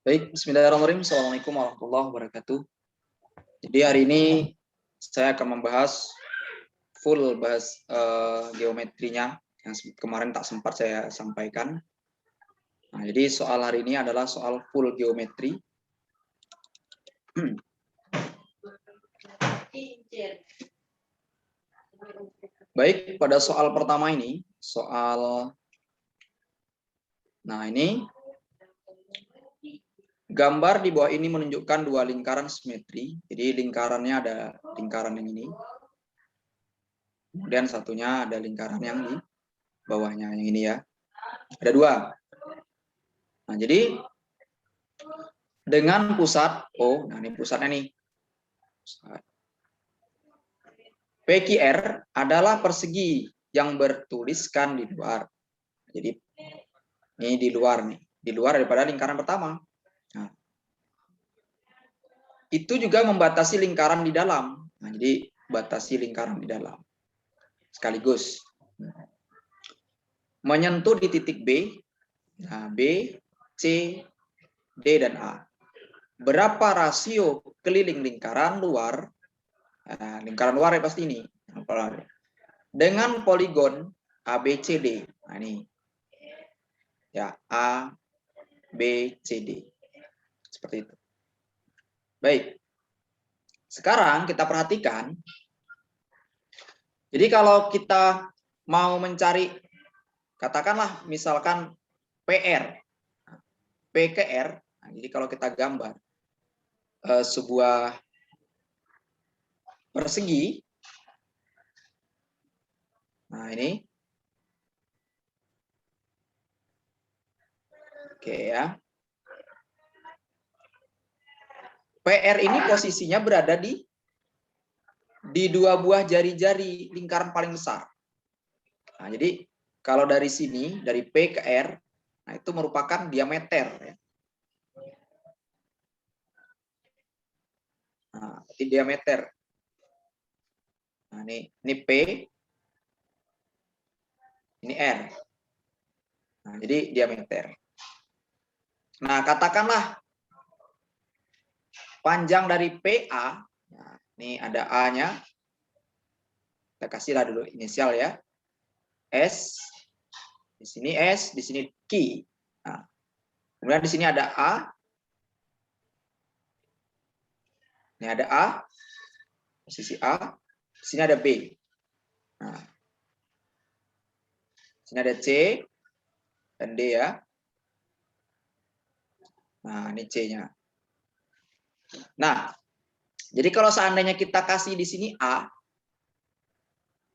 Baik, bismillahirrahmanirrahim. Assalamualaikum warahmatullahi wabarakatuh. Jadi hari ini saya akan membahas geometrinya yang kemarin tak sempat saya sampaikan. Nah, jadi soal hari ini adalah soal full geometri. Baik, pada soal pertama ini, ini gambar di bawah ini menunjukkan dua lingkaran simetri. Jadi lingkarannya ada lingkaran yang ini. Kemudian satunya ada lingkaran yang di bawahnya, yang ini ya. Ada dua. Nah, jadi dengan pusat O, nah ini pusatnya nih. PQR adalah persegi yang bertuliskan di luar. Jadi ini di luar nih, di luar daripada lingkaran pertama. Nah, itu juga membatasi lingkaran di dalam. Nah, jadi batasi lingkaran di dalam. Sekaligus menyentuh di titik B, nah, B, C, D, dan A. Berapa rasio keliling lingkaran luar? Nah, lingkaran luar ya pasti ini. Dengan poligon ABCD. Nah, ini. Ya, A, B, C, D. Seperti itu. Baik. Sekarang kita perhatikan. Jadi kalau kita mau mencari, katakanlah misalkan PR. P ke R. Nah, jadi kalau kita gambar sebuah persegi. Nah, ini. Oke ya. PR ini posisinya berada di dua buah jari-jari lingkaran paling besar. Nah, jadi kalau dari sini, dari P ke R, nah itu merupakan diameter. Ya. Nah, berarti diameter. Nah, ini P, ini R. Nah, jadi diameter. Nah, katakanlah panjang dari PA, nah, ini ada A-nya, kita kasihlah dulu inisial ya, S, di sini S, di sini Q. Nah, kemudian di sini ada A, ini ada A, posisi A, di sini ada B. Nah, di sini ada C dan D ya. Nah, ini C-nya. Nah, jadi kalau seandainya kita kasih di sini A,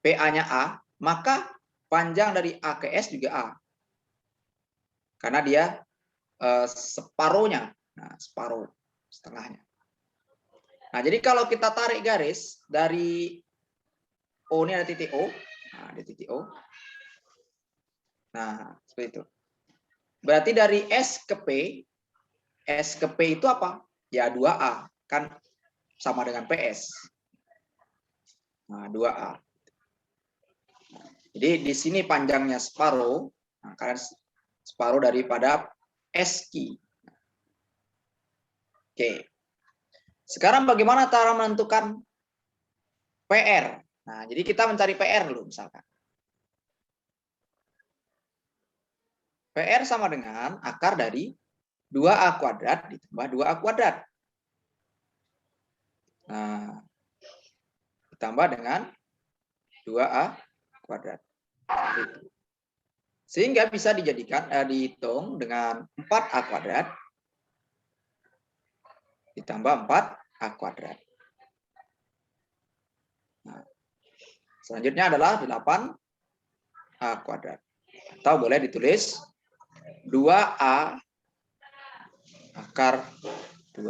PA-nya A, maka panjang dari A ke S juga A. Karena dia separuhnya, nah, separuh, setengahnya. Nah, jadi kalau kita tarik garis dari O, ini ada titik O, nah, ada titik O. Nah, seperti itu. Berarti dari S ke P itu apa? Ya 2A, kan sama dengan PS. Nah, 2A. Jadi di sini panjangnya separuh, nah, karena separuh daripada SQ. Oke. Sekarang bagaimana cara menentukan PR? Nah, jadi kita mencari PR dulu misalkan. PR sama dengan akar dari 2A kuadrat ditambah 2A kuadrat. Nah, ditambah dengan 2A kuadrat. Sehingga bisa dijadikan dihitung dengan 4A kuadrat ditambah 4A kuadrat. Nah, selanjutnya adalah 8A kuadrat. Atau boleh ditulis 2A akar 2.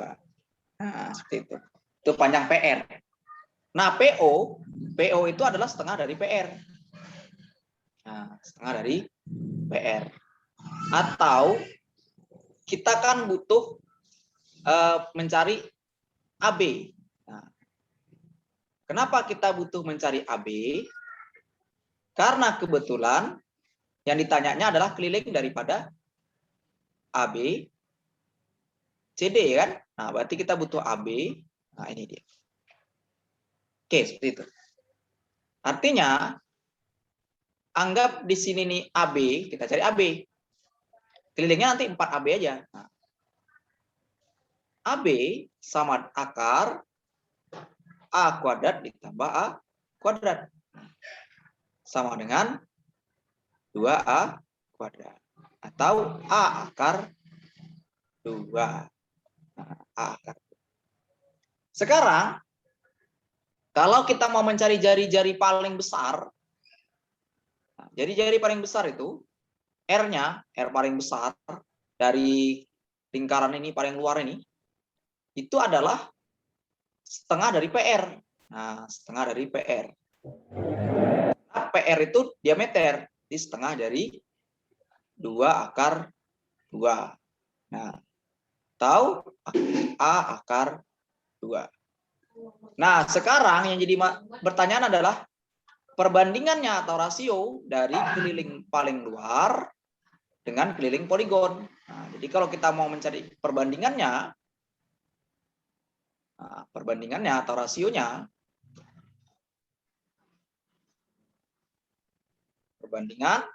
Nah, seperti itu. Itu panjang PR. Nah, PO itu adalah setengah dari PR. Nah, setengah dari PR. Atau kita kan butuh mencari AB. Nah, kenapa kita butuh mencari AB? Karena kebetulan yang ditanyanya adalah keliling daripada AB CD kan? Nah, berarti kita butuh AB. Nah, ini dia. Oke, seperti itu. Artinya, anggap di sini nih AB, kita cari AB. Kelilingnya nanti 4AB aja. Nah, AB sama akar A kuadrat ditambah A kuadrat. Sama dengan 2A kuadrat. Atau A akar 2. Nah, A akar. Sekarang, kalau kita mau mencari jari-jari paling besar, nah, jari-jari paling besar itu, R-nya, R paling besar, dari lingkaran ini paling luar ini, itu adalah setengah dari PR. Nah, setengah dari PR. Nah, PR itu diameter, di setengah dari 2 akar 2. Nah, tahu A akar 2. Nah, sekarang yang jadi pertanyaan adalah perbandingannya atau rasio dari keliling paling luar dengan keliling poligon. Nah, jadi kalau kita mau mencari perbandingannya, atau rasionya, perbandingan,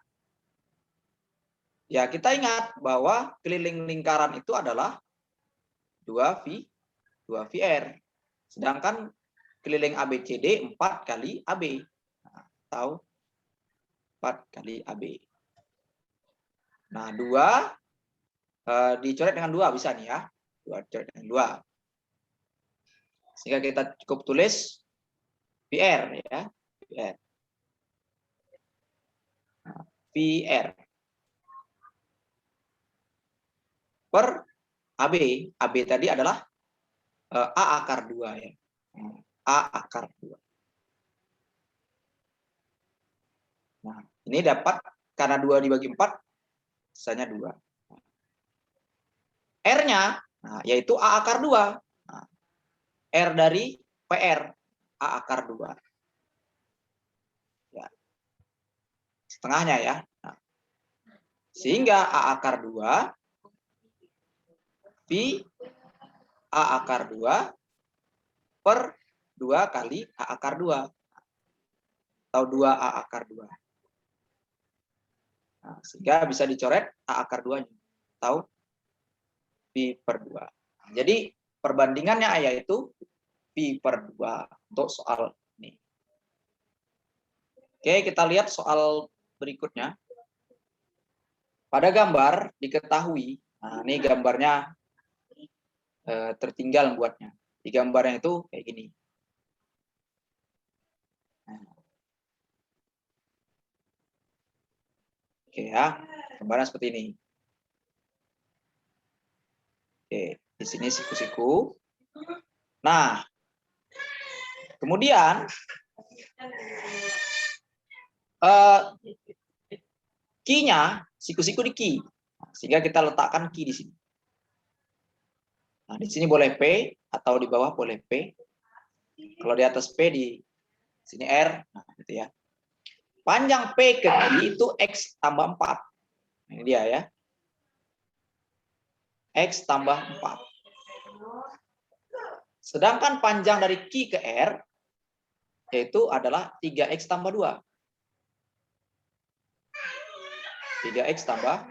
ya kita ingat bahwa keliling lingkaran itu adalah 2VR. Sedangkan keliling ABCD 4 kali AB. Nah, atau 4 kali AB. Nah, 2 dicoret dengan 2 bisa nih ya. 2 dicoret dengan 2. Sehingga kita cukup tulis VR ya. VR. Nah, VR per AB. AB tadi adalah A akar 2 ya. A akar 2. Nah, ini dapat karena 2 dibagi 4 sisanya 2. R-nya nah, yaitu A akar 2. Nah, R dari PR A akar 2. Ya. Setengahnya ya. Nah, sehingga A akar 2 pi A akar 2 per 2 kali A akar 2. Atau 2A akar 2. Nah, sehingga bisa dicoret A akar 2-nya. Atau pi per 2. Nah, jadi perbandingannya yaitu pi per 2 untuk soal ini. Oke, kita lihat soal berikutnya. Pada gambar diketahui, nah ini gambarnya tertinggal buatnya. Di gambarnya itu kayak gini. Nah. Oke ya, gambarnya seperti ini. Oke, di sini siku-siku. Nah, kemudian key-nya, siku-siku di key. Sehingga kita letakkan key di sini. Nah, di sini boleh P atau di bawah boleh P. Kalau di atas P di sini R, nah gitu ya. Panjang P ke key itu X tambah 4. Ini dia ya. X tambah 4. Sedangkan panjang dari key ke R yaitu adalah 3X tambah 2. 3X tambah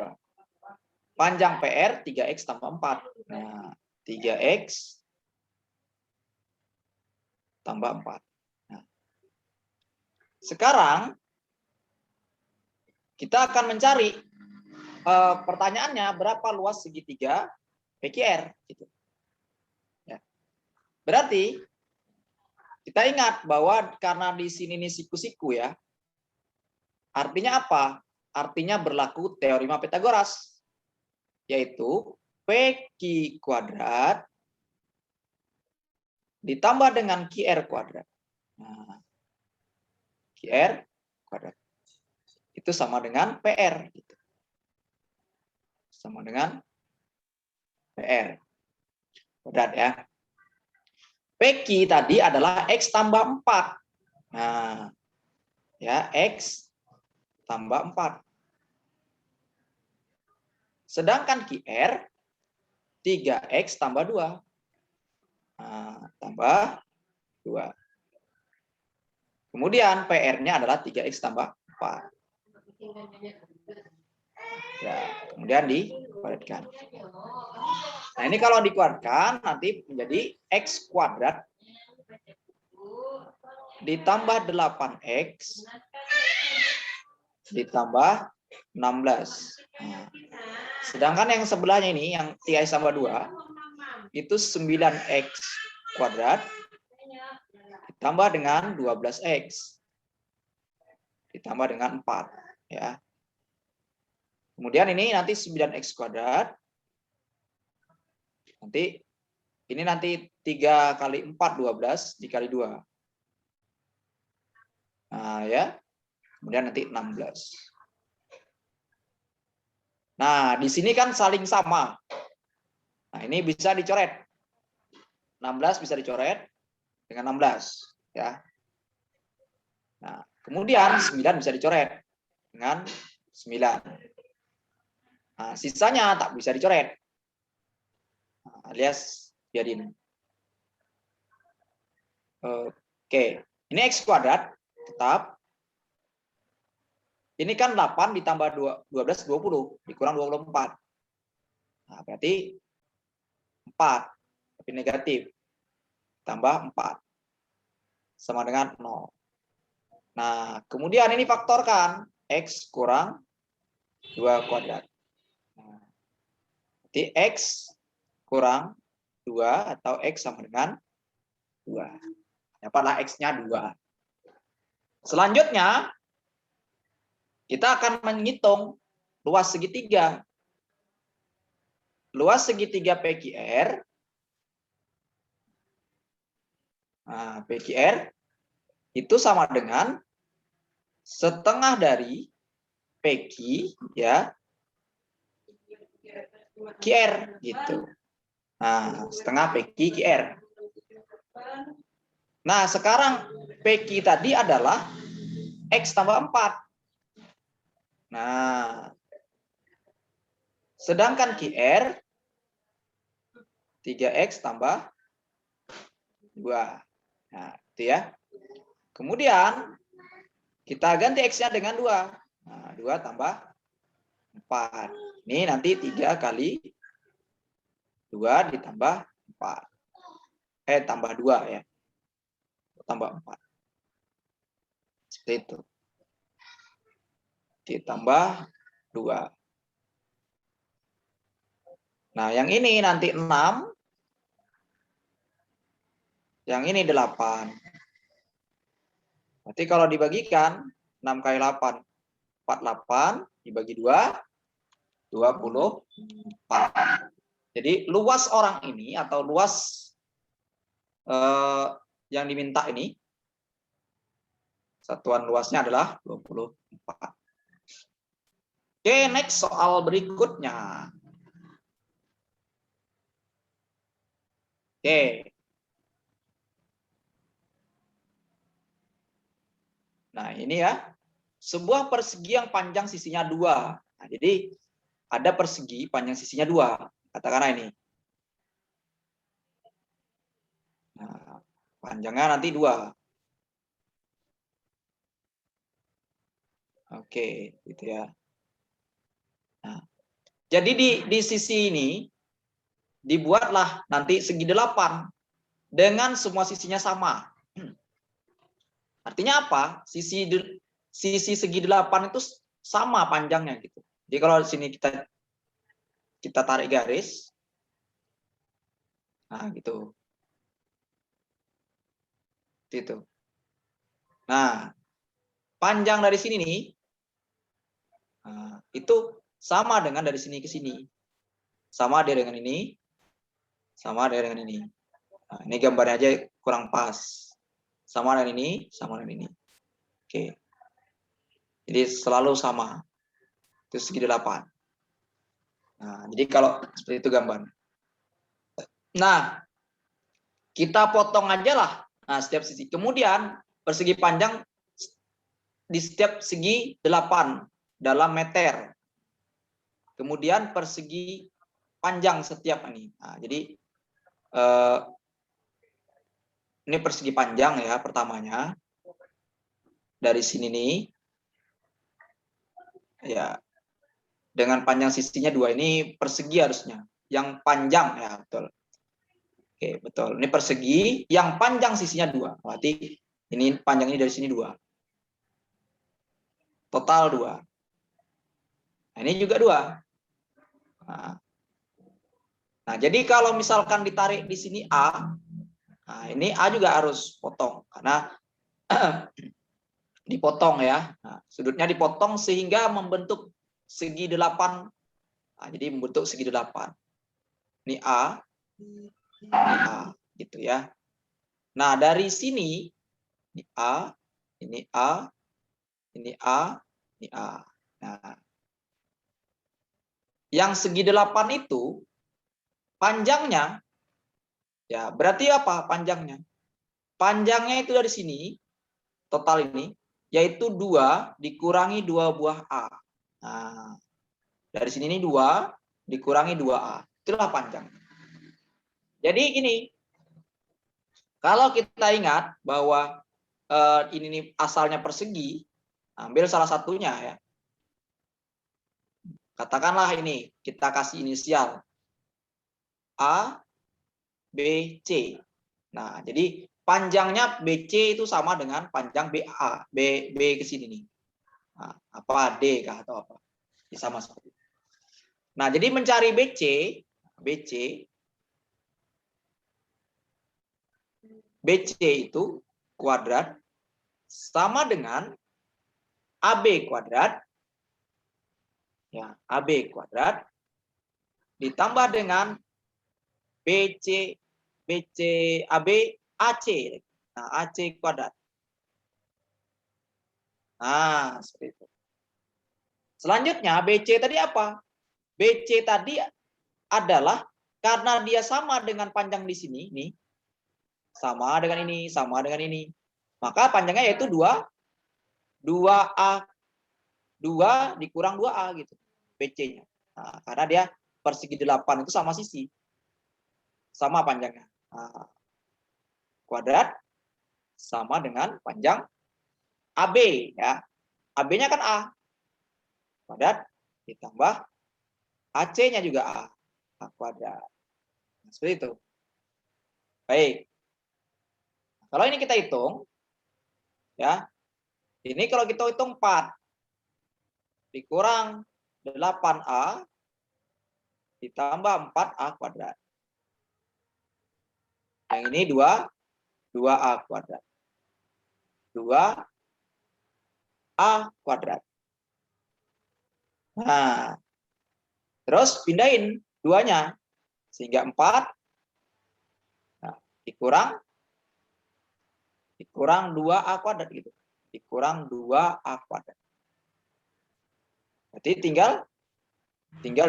2. Panjang PR 3X tambah 4. Nah, 3X tambah 4. Nah, sekarang kita akan mencari pertanyaannya berapa luas segitiga PQR. Gitu. Ya. Berarti kita ingat bahwa karena di sini ini siku-siku ya, artinya apa? Artinya berlaku teorema Pythagoras, yaitu PQ kuadrat ditambah dengan QR kuadrat. Nah, QR kuadrat itu sama dengan PR. Gitu. Sama dengan PR. Kuadrat ya. PQ tadi adalah X tambah 4. Nah, ya X tambah 4. Sedangkan QR 3x tambah 2. Nah, tambah 2. Kemudian PR-nya adalah 3x tambah 4. Ya, kemudian dikuadratkan. Nah, ini kalau dikuadratkan nanti menjadi x kuadrat ditambah 8x ditambah 16. Nah, sedangkan yang sebelahnya ini, yang 3x tambah 2, itu 9x kuadrat ditambah dengan 12x ditambah dengan 4. Ya. Kemudian ini nanti 9x kuadrat. Nanti ini nanti 3 kali 4, 12 dikali 2. Nah, ya. Kemudian nanti 16. Nah, di sini kan saling sama. Nah, ini bisa dicoret. 16 bisa dicoret dengan 16. Ya. Nah, kemudian 9 bisa dicoret dengan 9. Nah, sisanya tak bisa dicoret. Nah, alias biarin. Oke, ini x kuadrat tetap. Ini kan 8 ditambah 12, 20. Dikurang 24. Nah, berarti 4. Tapi negatif. Tambah 4. Sama dengan 0. Nah, kemudian ini faktorkan. X kurang 2 kuadrat. Nah, berarti X kurang 2 atau X sama dengan 2. Dapatlah X-nya 2. Selanjutnya, kita akan menghitung luas segitiga. Luas segitiga PQR. Nah, PQR itu sama dengan setengah dari PQ ya QR gitu. Nah, setengah PQ QR. Nah, sekarang PQ tadi adalah X tambah 4. Nah, sedangkan QR 3X tambah 2. Nah, itu ya. Kemudian kita ganti X-nya dengan 2. Nah, 2 tambah 4. Ini nanti 3 kali 2 ditambah 4. Tambah 2 ya. Tambah 4. Seperti itu. Ditambah 2. Nah, yang ini nanti 6. Yang ini 8. Berarti kalau dibagikan 6 kali 8, 48 dibagi 2, 24. Jadi luas orang ini atau luas yang diminta ini, satuan luasnya adalah 24. Oke, next soal berikutnya. Oke. Nah, ini ya. Sebuah persegi yang panjang sisinya 2. Nah, jadi ada persegi panjang sisinya 2. Katakanlah ini. Nah, panjangnya nanti 2. Oke, gitu ya. Nah, jadi di sisi ini dibuatlah nanti segi 8 dengan semua sisinya sama. Artinya apa? Sisi segi 8 itu sama panjangnya gitu. Jadi kalau di sini kita tarik garis. Nah, gitu. Gitu. Nah, panjang dari sini nih itu sama dengan dari sini ke sini. Sama dia dengan ini. Sama dia dengan ini. Nah, ini gambarnya aja kurang pas. Sama dengan ini, sama dengan ini. Oke. Jadi selalu sama. Itu segi 8. Nah, jadi kalau seperti itu gambar. Nah, kita potong aja lah. Nah, setiap sisi. Kemudian persegi panjang di setiap segi 8 dalam meter. Kemudian persegi panjang setiap ini. Nah, jadi ini persegi panjang ya pertamanya. Dari sini nih. Ya. Dengan panjang sisinya 2 ini persegi harusnya. Yang panjang ya, betul. Oke, betul. Ini persegi yang panjang sisinya 2. Berarti ini panjangnya dari sini 2. Total 2. Nah, ini juga 2. Nah, jadi kalau misalkan ditarik di sini A, nah ini A juga harus potong karena dipotong ya. Nah, sudutnya dipotong sehingga membentuk segi 8. Nah, jadi membentuk segi 8. Ini A, gitu ya. Nah, dari sini ini A, ini A, ini A, ini A. Nah, yang segi 8 itu panjangnya ya, berarti apa panjangnya? Panjangnya itu dari sini total ini yaitu 2 dikurangi 2 buah A. Nah, dari sini ini 2 dikurangi 2A. Itulah panjang. Jadi ini kalau kita ingat bahwa ini asalnya persegi, ambil salah satunya ya. Katakanlah ini kita kasih inisial A, B, C. Nah, jadi panjangnya BC itu sama dengan panjang BA, B ke sini nih. Nah, apa D kah atau apa? Sama seperti itu. Nah, jadi mencari BC itu kuadrat sama dengan AB kuadrat, ya, AB kuadrat ditambah dengan BC AB AC. Nah, AC kuadrat. Nah, seperti itu. Selanjutnya BC tadi apa? BC tadi adalah karena dia sama dengan panjang di sini, nih. Sama dengan ini, sama dengan ini. Maka panjangnya yaitu 2A 2 dikurang 2A gitu. BC-nya. Nah, karena dia persegi 8 itu sama sisi. Sama panjangnya. Nah, kuadrat sama dengan panjang AB ya. AB-nya kan A. Kuadrat ditambah AC-nya juga A. A kuadrat. Nah, seperti itu. Baik. Kalau ini kita hitung ya. Ini kalau kita hitung 4 dikurang 8A ditambah 4A kuadrat. Yang ini 2A kuadrat. 2A kuadrat. Nah, terus pindahin 2-nya. Sehingga 4 nah, dikurang 2A kuadrat gitu. Dikurang 2A kuadrat. Berarti tinggal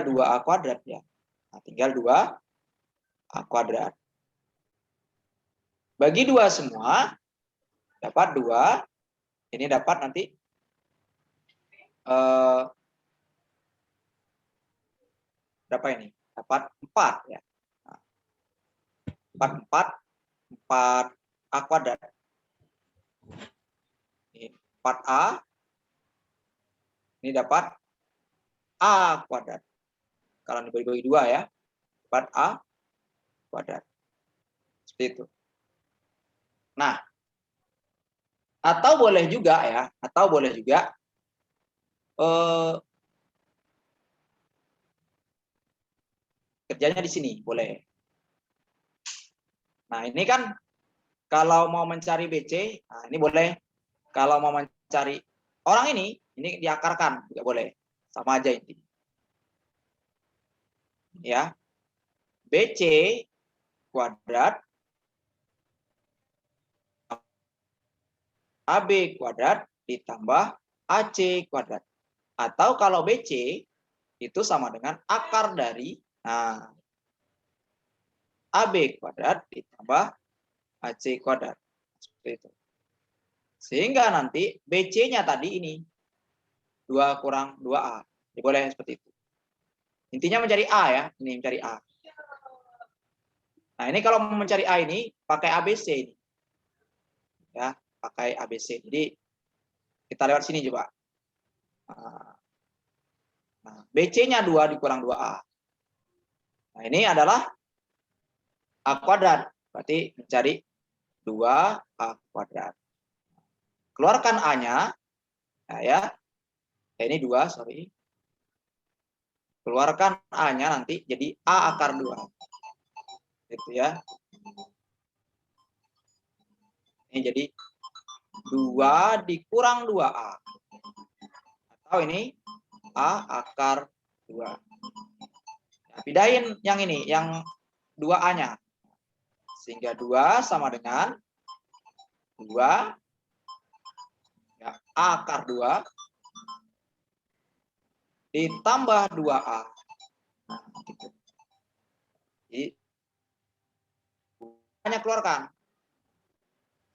2A kuadrat ya. Nah, tinggal 2A kuadrat. Bagi 2 semua dapat 2. Ini dapat nanti berapa ini? Dapat 4 ya. Nah, 4A kuadrat. Ini 4A. Ini dapat A kuadrat. Kalau dibagi-bagi 2 ya. Dapat A kuadrat. Seperti itu. Nah, atau boleh juga ya, kerjanya di sini, boleh. Nah, ini kan kalau mau mencari BC, nah ini boleh. Kalau mau mencari orang ini diakarkan juga boleh. Sama aja intinya. Ya. BC kuadrat AB kuadrat ditambah AC kuadrat. Atau kalau BC itu sama dengan akar dari AB kuadrat ditambah AC kuadrat. Seperti itu. Sehingga nanti BC-nya tadi ini 2 kurang 2A. Jadi boleh seperti itu. Intinya mencari A ya, ini mencari A. Nah, ini kalau mencari A ini pakai ABC ini. Ya, pakai ABC. Jadi kita lewat sini coba. Nah, BC-nya 2 dikurang 2A. Nah, ini adalah A kuadrat. Berarti mencari 2A kuadrat. Keluarkan A-nya. Nah, ya. Ini 2, sorry. Keluarkan A-nya nanti jadi A akar 2. Gitu ya. Ini jadi 2 dikurang 2A. Atau ini A akar 2. Nah, pindahin yang ini, yang 2A-nya. Sehingga 2 sama dengan 2 ya, A akar 2 ditambah 2A. Nah, gitu. Jadi, hanya keluarkan.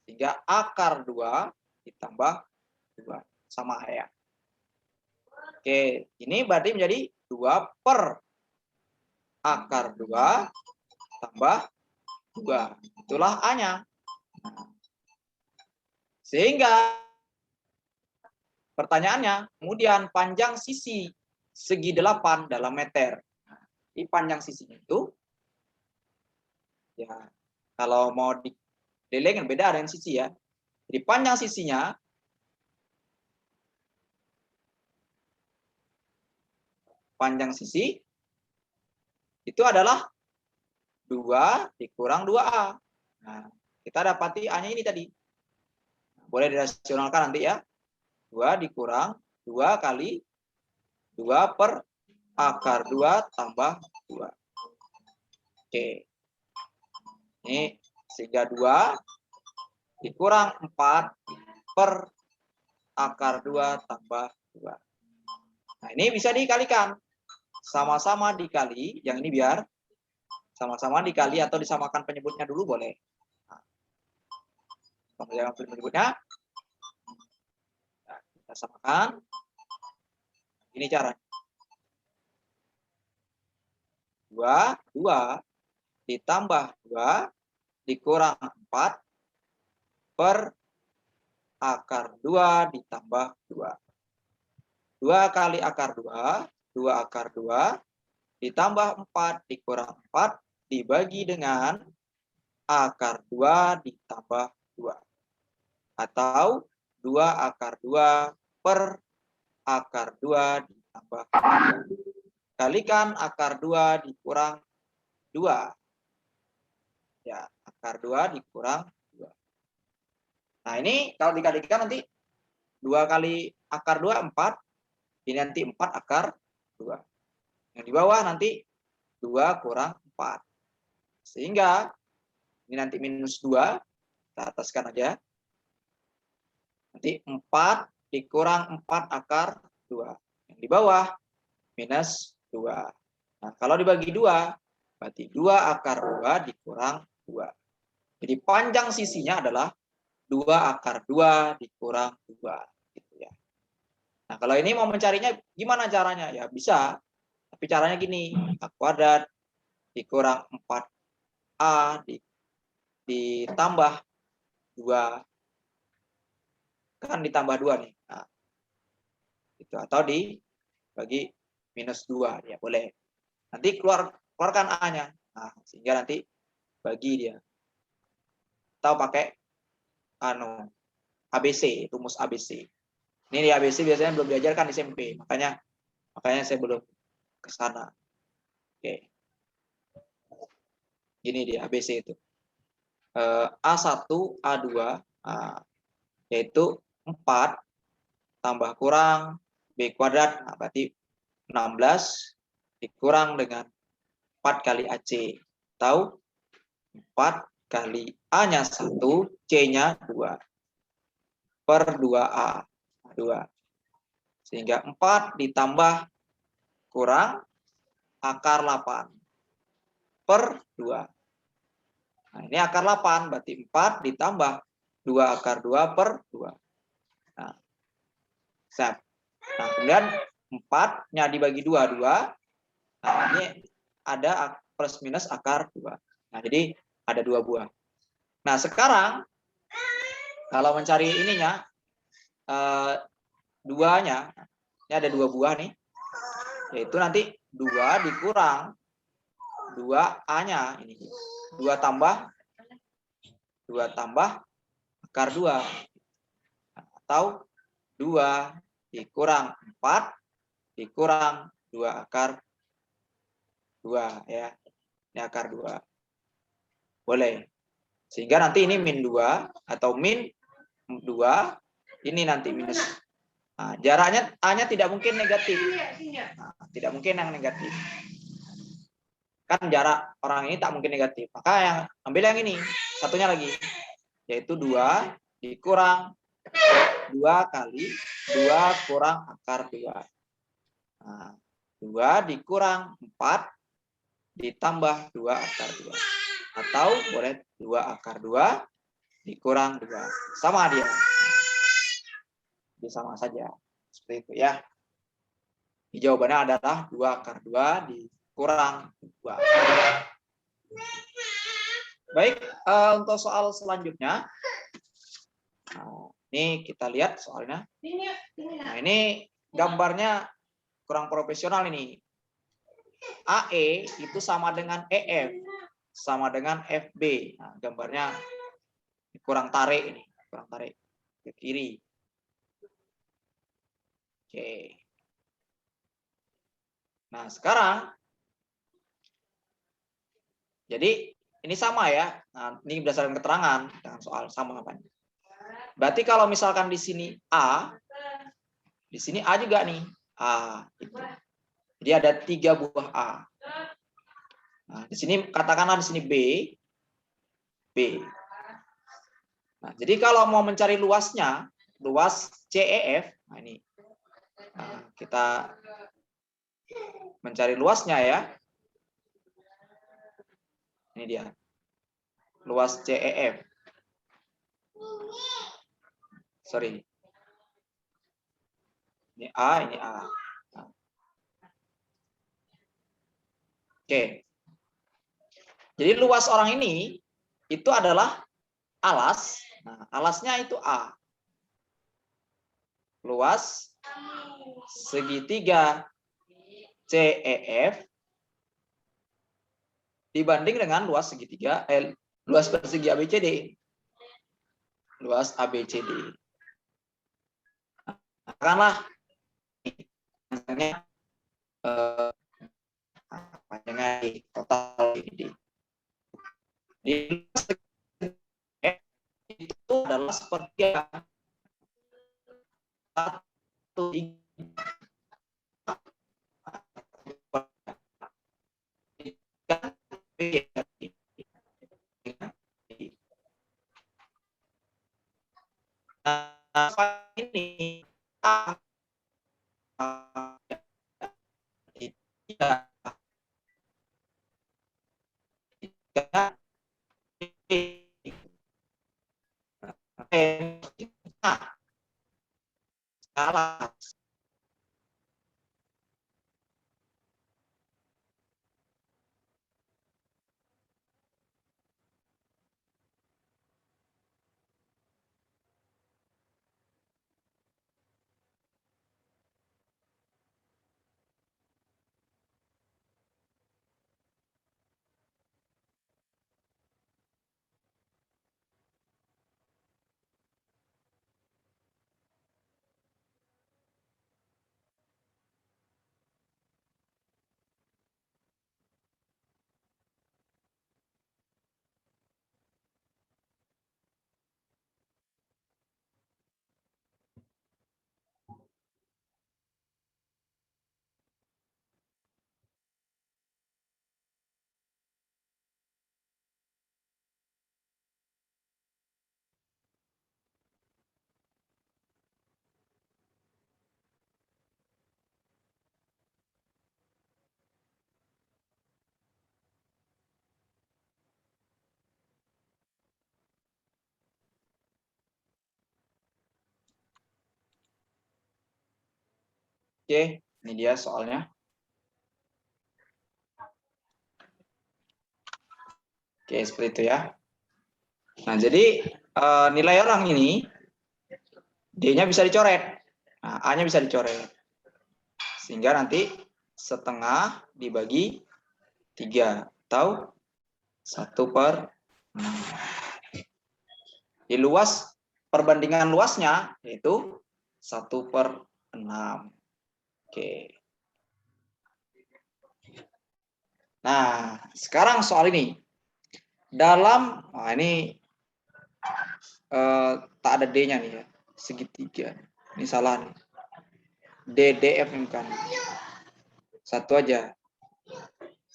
Sehingga akar 2 ditambah 2. Sama ya. Oke, ini berarti menjadi 2 per akar 2 tambah 2. Itulah A-nya. Sehingga pertanyaannya, kemudian panjang sisi segi 8 dalam meter. Di panjang sisinya itu, ya kalau mau dileng beda dengan sisi ya. Jadi panjang sisinya itu adalah 2 dikurang 2A. Nah, kita dapati A-nya ini tadi. Boleh dirasionalkan nanti ya. 2 dikurang 2 kali 2 per akar 2 tambah 2. Oke. Ini sehingga 2 dikurang 4 per akar 2 tambah 2. Nah, ini bisa dikalikan. Sama-sama dikali, yang ini biar sama-sama dikali atau disamakan penyebutnya dulu boleh. Nah, penyebutnya. Nah, kita samakan. Ini cara. 2 ditambah 2 dikurang 4 per akar 2 ditambah 2. 2 kali akar 2, 2 akar 2 ditambah 4 dikurang 4 dibagi dengan akar 2 ditambah 2. Atau 2 akar 2 per akar 2 ditambah 2. Kalikan akar 2 dikurang 2. Ya, akar 2 dikurang 2. Nah, ini kalau dikalikan nanti 2 kali akar 2, 4. Ini nanti 4 akar 2. Yang di bawah nanti 2 kurang 4. Sehingga ini nanti minus 2. Kita ataskan aja. Nanti 4 dikurang 4 akar 2. Yang di bawah minus 2. Nah, kalau dibagi 2, berarti 2 akar 2 dikurang 2. Jadi panjang sisinya adalah 2 akar 2 dikurang 2. Nah, kalau ini mau mencarinya gimana caranya? Ya bisa, tapi caranya gini, A kuadrat dikurang 4A ditambah 2. Kan ditambah 2 nih. Nah, itu atau dibagi minus 2. Ya boleh. Nanti keluarkan A-nya. Nah, sehingga nanti bagi dia. Atau pakai ABC, rumus ABC. Ini di ABC biasanya belum diajarkan di SMP, makanya saya belum ke sana. Oke. Gini dia ABC itu. A1, A2, yaitu 4 tambah kurang B kuadrat, nah, berarti 16 dikurang dengan 4 kali AC. Tahu? 4 kali A-nya 1, C-nya 2. Per 2A. 2. Sehingga 4 ditambah kurang akar 8 per 2. Nah, ini akar 8, berarti 4 ditambah 2 akar 2 per 2. Nah, nah kemudian 4-nya dibagi 2, 2. Nah, ini ada plus minus akar 2. Nah, jadi ada 2 buah. Nah, sekarang kalau mencari ininya, duanya, ini ada 2 buah nih, yaitu nanti 2 dikurang 2A-nya, ini 2 tambah akar 2, atau 2 dikurang 4 dikurang 2 akar 2 ya. Ini akar 2. Boleh. Sehingga nanti ini min 2 atau min 2, ini nanti minus. Nah, jaraknya A-nya tidak mungkin negatif. Nah, tidak mungkin yang negatif. Kan jarak orang ini tak mungkin negatif. Maka yang ambil yang ini, satunya lagi. Yaitu 2 dikurang 2 kali 2 kurang akar 2. Nah, 2 dikurang 4 ditambah 2 akar 2. Atau boleh 2 akar 2 dikurang 2. Sama dia. Jadi sama saja. Seperti itu ya. Jawabannya adalah 2 akar 2 dikurang 2. Baik, untuk soal selanjutnya. Nah, ini kita lihat soalnya. Nah, ini gambarnya kurang profesional ini. AE itu sama dengan EF. Sama dengan FB. Nah, gambarnya kurang tarik ini. Kurang tarik ke kiri. Oke. Nah, sekarang jadi ini sama ya. Nah, ini berdasarkan keterangan dengan soal sama apa? Berarti kalau misalkan di sini A, di sini A juga nih. A. Gitu. Jadi ada 3 buah A. Nah, di sini katakanlah di sini B. B. Nah, jadi kalau mau mencari luasnya, luas CEF, nah ini. Nah, kita mencari luasnya ya. Ini dia. Luas CEF. Sorry. Ini A, ini A. Nah. Oke. Jadi luas orang ini itu adalah alas. Nah, alasnya itu A. Luas segitiga CEF dibanding dengan luas segitiga luas persegi ABCD. Luas ABCD. Katakanlah panjangnya total ini. Di itu adalah sepertiga satu ini salah. Oke, ini dia soalnya. Oke, seperti itu ya. Nah, jadi nilai orang ini D-nya bisa dicoret. Nah, A-nya bisa dicoret. Sehingga nanti setengah dibagi 3 atau 1/6. Di luas, perbandingan luasnya yaitu 1/6. Oke. Nah, sekarang soal ini. Ini tak ada D-nya nih ya. Segitiga. Ini salah nih. DDF kan. Satu aja.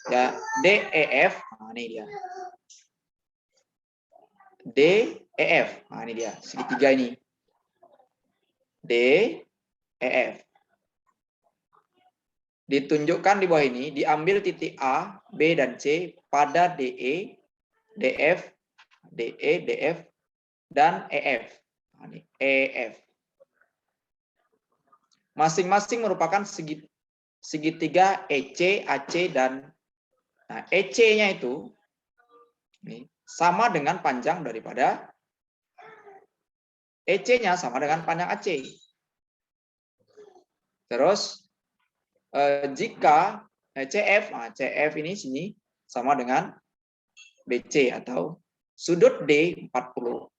Ya, DEF. Nah, ini dia. DEF. Nah, ini dia. Segitiga ini. DEF. Ditunjukkan di bawah ini, diambil titik A, B, dan C pada DE, DF, DE, DF, dan EF. Nah, ini EF. Masing-masing merupakan segitiga EC, AC, dan EC-nya itu ini, sama dengan panjang daripada EC-nya sama dengan panjang AC. Terus jika CF, CF ini sini sama dengan BC atau sudut D 40.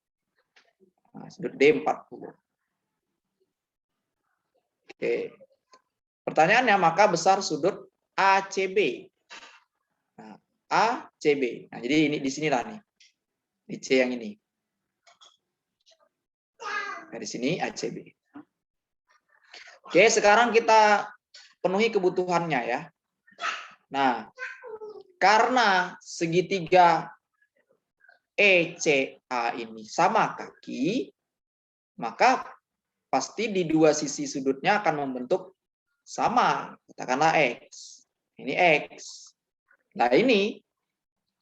Sudut D 40. Oke. Pertanyaannya, maka besar sudut ACB. ACB. Nah, jadi ini di sinilah nih. Di C yang ini. Nah, di sini ACB. Oke, sekarang kita penuhi kebutuhannya ya. Nah, karena segitiga ECA ini sama kaki, maka pasti di dua sisi sudutnya akan membentuk sama. Katakanlah X. Ini X. Nah, ini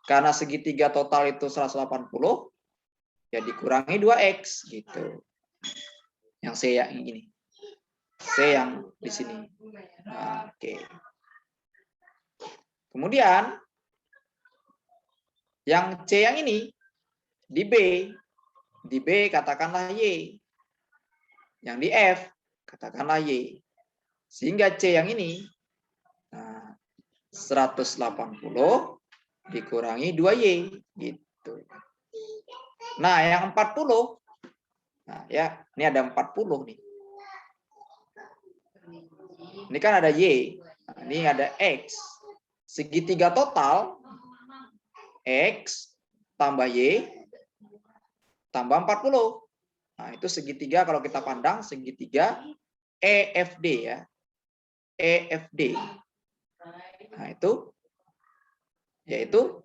karena segitiga total itu 180, ya dikurangi 2X gitu. Yang C yang ini. C yang di sini. Nah, oke. Kemudian yang C yang ini di B. Di B katakanlah Y. Yang di F katakanlah Y. Sehingga C yang ini 180 dikurangi 2Y gitu. Nah, yang 40. Nah, ya, ini ada 40 nih. Ini kan ada Y. Nah, ini ada X. Segitiga total X tambah Y tambah 40. Nah, itu segitiga kalau kita pandang segitiga EFD ya. EFD. Nah, itu yaitu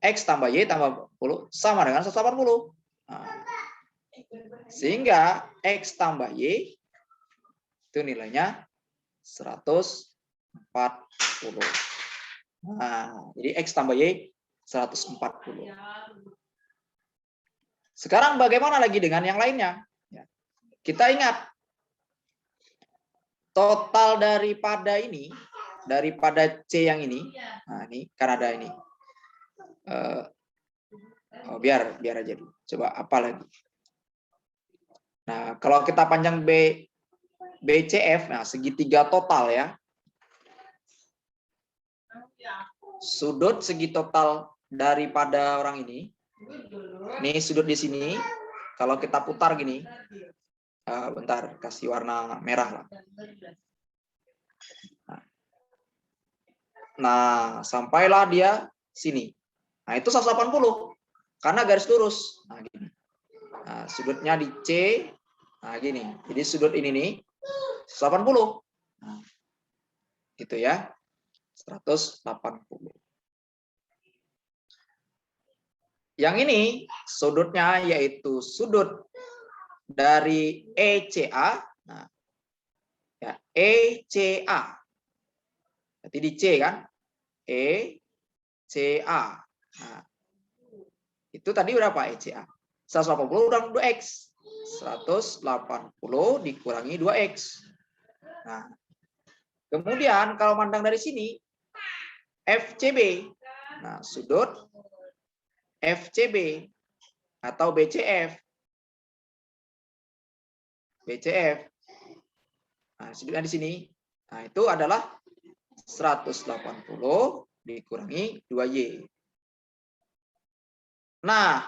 X tambah Y tambah 40 sama dengan 180. Nah, sehingga X tambah Y itu nilainya 140. Nah, jadi X tambah Y 140. Sekarang bagaimana lagi dengan yang lainnya? Kita ingat, total daripada ini, daripada C yang ini, nah ini kan ada ini. Biar aja dulu. Coba apa lagi? Nah, kalau kita panjang BCF, nah segitiga total ya. Sudut segi total daripada orang ini sudut di sini. Kalau kita putar gini, bentar kasih warna merah lah. Nah, sampailah dia sini. Nah, itu 180 karena garis lurus. Nah, gini. Nah, sudutnya di C. Nah, gini. Jadi sudut ini nih 180. Nah, gitu ya. 180. Yang ini sudutnya yaitu sudut dari ECA. Nah, ya, ECA. Berarti di C kan? ECA. Nah, itu tadi berapa ECA? 180 udah 2X. 180 dikurangi 2X. Nah, kemudian kalau mandang dari sini FCB. Nah, sudut FCB atau BCF. BCF. Nah, disebutkan di sini. Nah, itu adalah 180 dikurangi 2Y. Nah,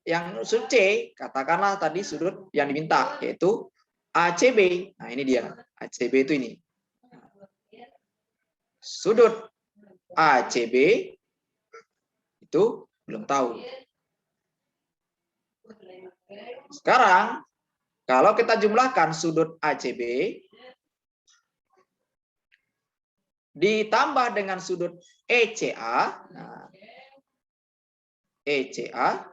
yang sudut C, katakanlah tadi sudut yang diminta, yaitu ACB. Nah, ini dia. ACB itu ini. Sudut ACB itu belum tahu. Sekarang, kalau kita jumlahkan sudut ACB ditambah dengan sudut ECA, nah, ECA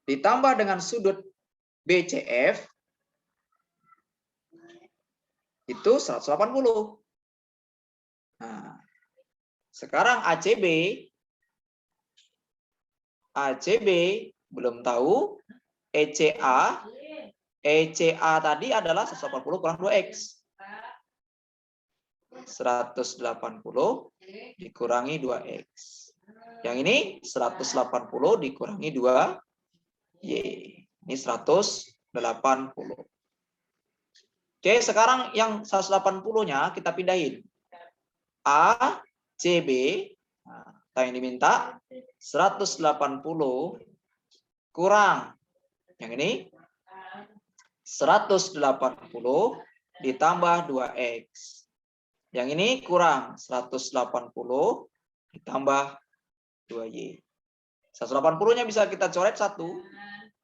ditambah dengan sudut BCF itu 180. Nah, sekarang ACB belum tahu, ECA tadi adalah 180 kurang 2X. 180 dikurangi 2X. Yang ini 180 dikurangi 2Y. Ini 180. Oke, sekarang yang 180-nya kita pindahin. A, CB, nah, yang diminta 180 kurang yang ini 180 ditambah 2X. Yang ini kurang 180 ditambah 2Y. 180-nya bisa kita coret 1.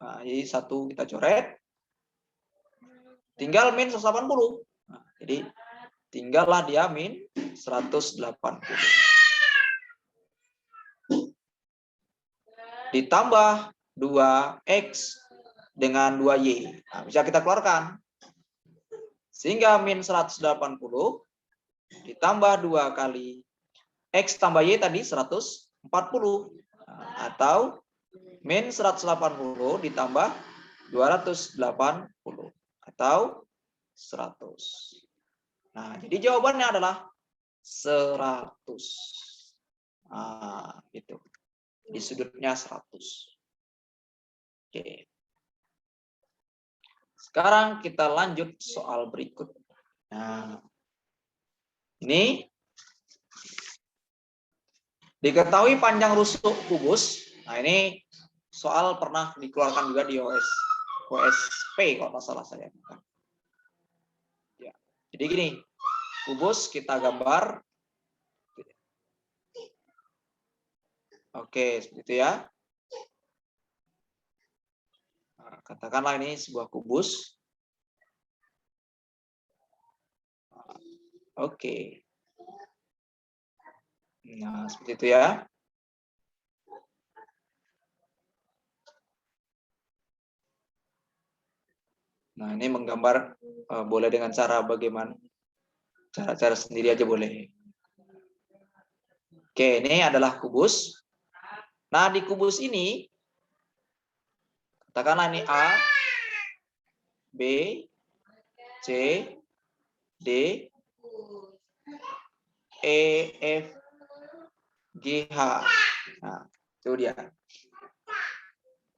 Nah, jadi 1 kita coret. Tinggal min 180. Nah, jadi tinggallah dia min 180. Ditambah 2X dengan 2Y. Nah, bisa kita keluarkan. Sehingga min 180 ditambah 2 kali X tambah Y tadi 140. Nah, atau min 180 ditambah 280. Atau 100. Nah, jadi jawabannya adalah 100. Nah, itu. Di sudutnya 100. Oke. Sekarang kita lanjut soal berikut. Nah, ini diketahui panjang rusuk kubus. Nah, ini soal pernah dikeluarkan juga di OSP kalau nggak salah saya. Ya. Jadi gini, kubus kita gambar. Oke, seperti itu ya. Nah, katakanlah ini sebuah kubus. Oke. Nah, seperti itu ya. Nah, ini menggambar boleh dengan cara bagaimana? Cara-cara sendiri aja boleh. Oke, ini adalah kubus. Nah, di kubus ini, katakanlah ini A, B, C, D, E, F, G, H. Nah, itu dia.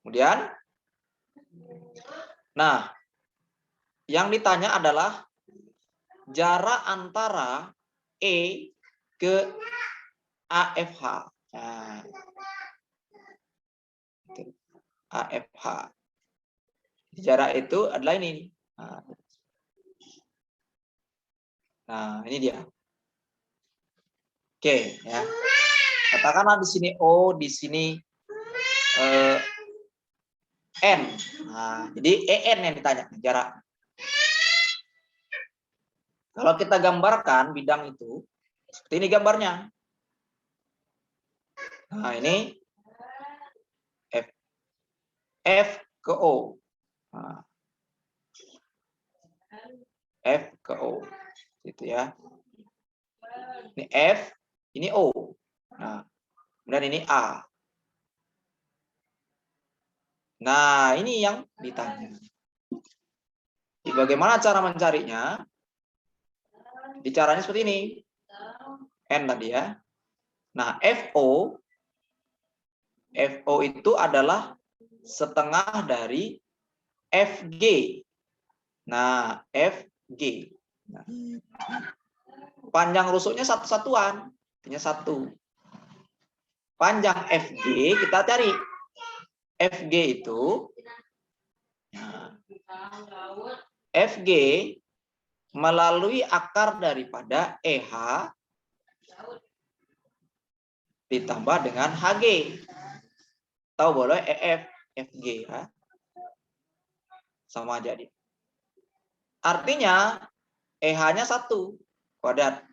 Kemudian, nah, yang ditanya adalah jarak antara E ke AFH. Nah, AFH. Jarak itu adalah ini. Nah, ini dia. Oke, ya. Katakanlah di sini O, di sini N. Nah, jadi EN yang ditanya jarak. Kalau kita gambarkan bidang itu, seperti ini gambarnya. Nah, ini F ke O. Nah, F ke O. Gitu ya. Ini F, ini O. Nah, kemudian ini A. Nah, ini yang ditanya. Jadi bagaimana cara mencarinya? Caranya seperti ini. N tadi ya. Nah, FO itu adalah setengah dari FG. Nah, FG. Nah, panjang rusuknya satu satuan, artinya 1. Panjang FG kita cari. FG itu FG melalui akar daripada EH ditambah dengan HG. Tahu boleh EF, FG ya. Sama aja dia. Artinya EH-nya 1 kuadrat.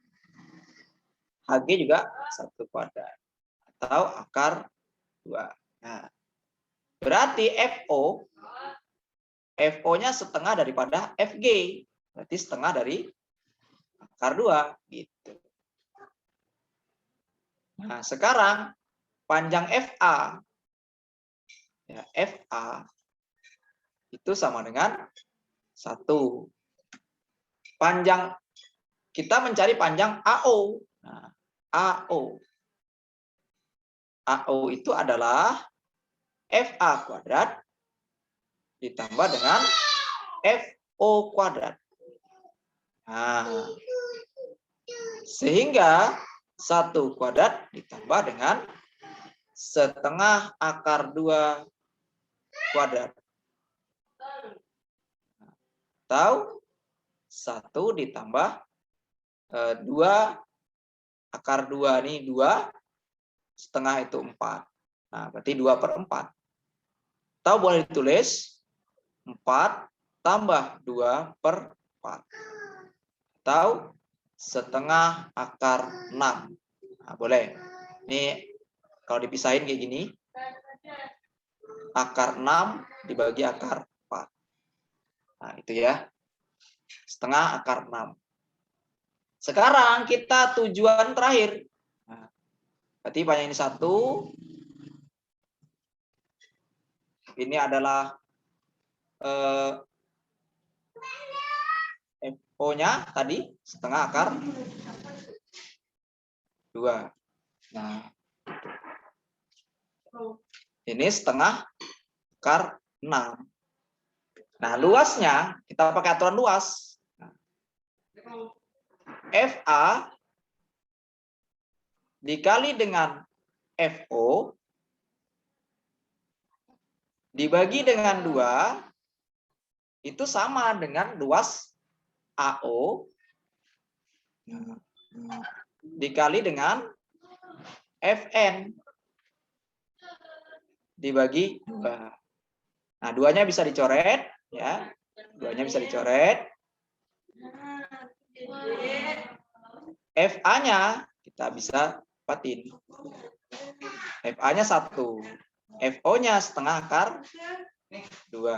HG juga 1 kuadrat. Atau akar 2. Nah, berarti FO-nya setengah daripada FG. Berarti setengah dari akar 2. Gitu. Nah, sekarang panjang FA. Ya, FA itu sama dengan 1. Panjang, kita mencari panjang AO. Nah, AO itu adalah FA kuadrat ditambah dengan FO kuadrat. Nah, sehingga 1 kuadrat ditambah dengan setengah akar 2 kuadrat. Atau 1 ditambah 2 akar 2 nih 2 setengah itu 4. Nah, berarti 2/4. Atau boleh ditulis 4 tambah 2/4. Atau setengah akar 6. Nah, boleh. Ini kalau dipisahin kayak gini. Akar 6 dibagi akar 4. Nah, itu ya. Setengah akar 6. Sekarang kita tujuan terakhir. Nah, berarti panjang ini 1. Ini adalah FO-nya tadi setengah akar 2. Nah, ini setengah akar 6. Nah, luasnya kita pakai aturan luas. FA dikali dengan FO dibagi dengan 2 itu sama dengan luas AO dikali dengan FN dibagi 2. Nah, 2-nya bisa dicoret ya. 2-nya bisa dicoret. FA-nya kita bisa dapatin. FA-nya 1. FO-nya setengah akar 2.